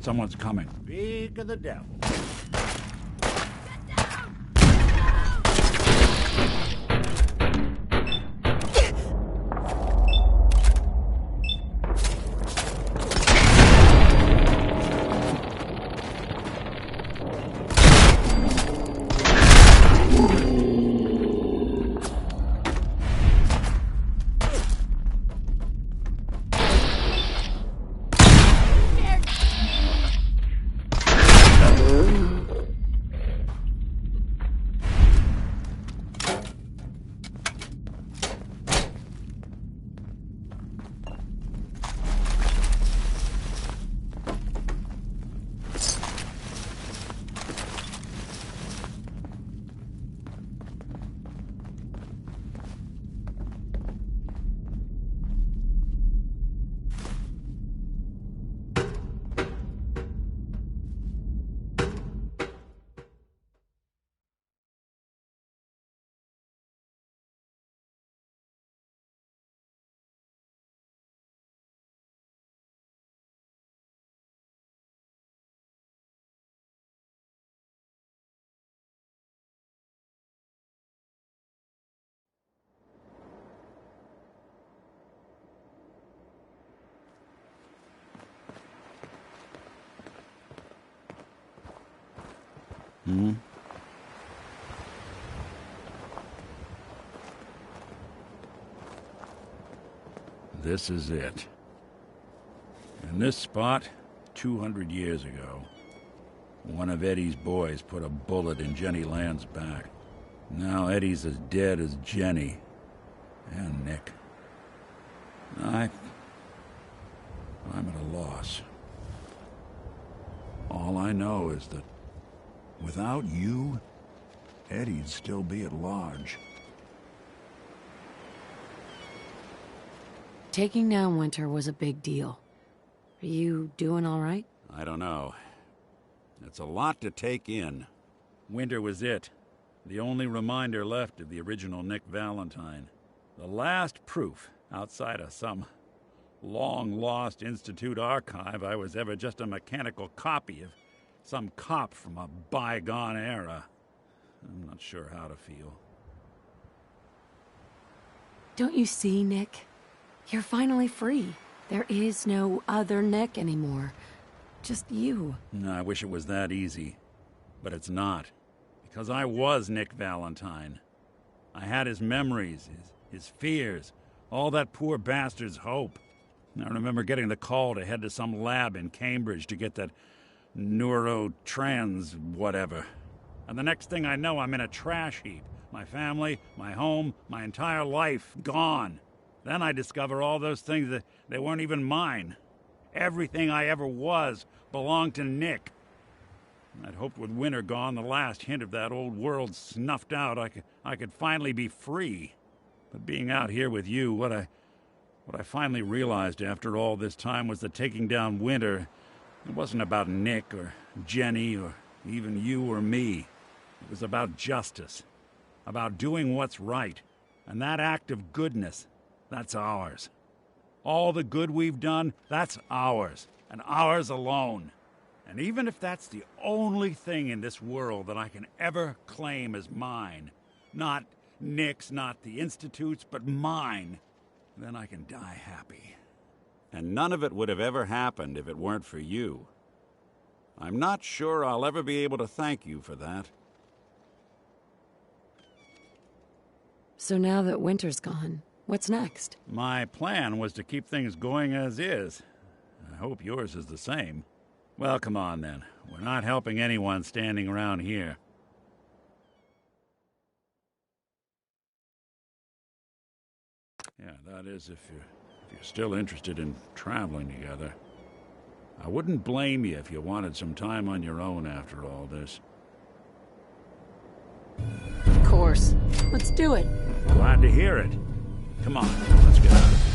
Someone's coming. Speak of the devil. This is it. In this spot, 200 years ago, one of Eddie's boys put a bullet in Jenny Land's back. Now Eddie's as dead as Jenny. And Nick. I'm at a loss. All I know is that without you, Eddie'd still be at large. Taking down Winter was a big deal. Are you doing all right? I don't know. It's a lot to take in. Winter was it. The only reminder left of the original Nick Valentine. The last proof, outside of some long-lost Institute archive, I was ever just a mechanical copy of some cop from a bygone era. I'm not sure how to feel. Don't you see, Nick? You're finally free. There is no other Nick anymore. Just you. I wish it was that easy. But it's not. Because I was Nick Valentine. I had his memories, his fears, all that poor bastard's hope. I remember getting the call to head to some lab in Cambridge to get that neurotrans whatever. And the next thing I know, I'm in a trash heap. My family, my home, my entire life gone. Then I discover all those things that they weren't even mine. Everything I ever was belonged to Nick. I'd hoped with Winter gone, the last hint of that old world snuffed out, I could finally be free. But being out here with you, what I finally realized after all this time was that taking down Winter, it wasn't about Nick or Jenny or even you or me. It was about justice, about doing what's right. And that act of goodness, that's ours. All the good we've done, that's ours, and ours alone. And even if that's the only thing in this world that I can ever claim as mine, not Nick's, not the Institute's, but mine, then I can die happy. And none of it would have ever happened if it weren't for you. I'm not sure I'll ever be able to thank you for that. So now that Winter's gone, what's next? My plan was to keep things going as is. I hope yours is the same. Well, come on then. We're not helping anyone standing around here. Yeah, that is if you're still interested in traveling together. I wouldn't blame you if you wanted some time on your own after all this. Of course. Let's do it. Glad to hear it. Come on, let's get out of here.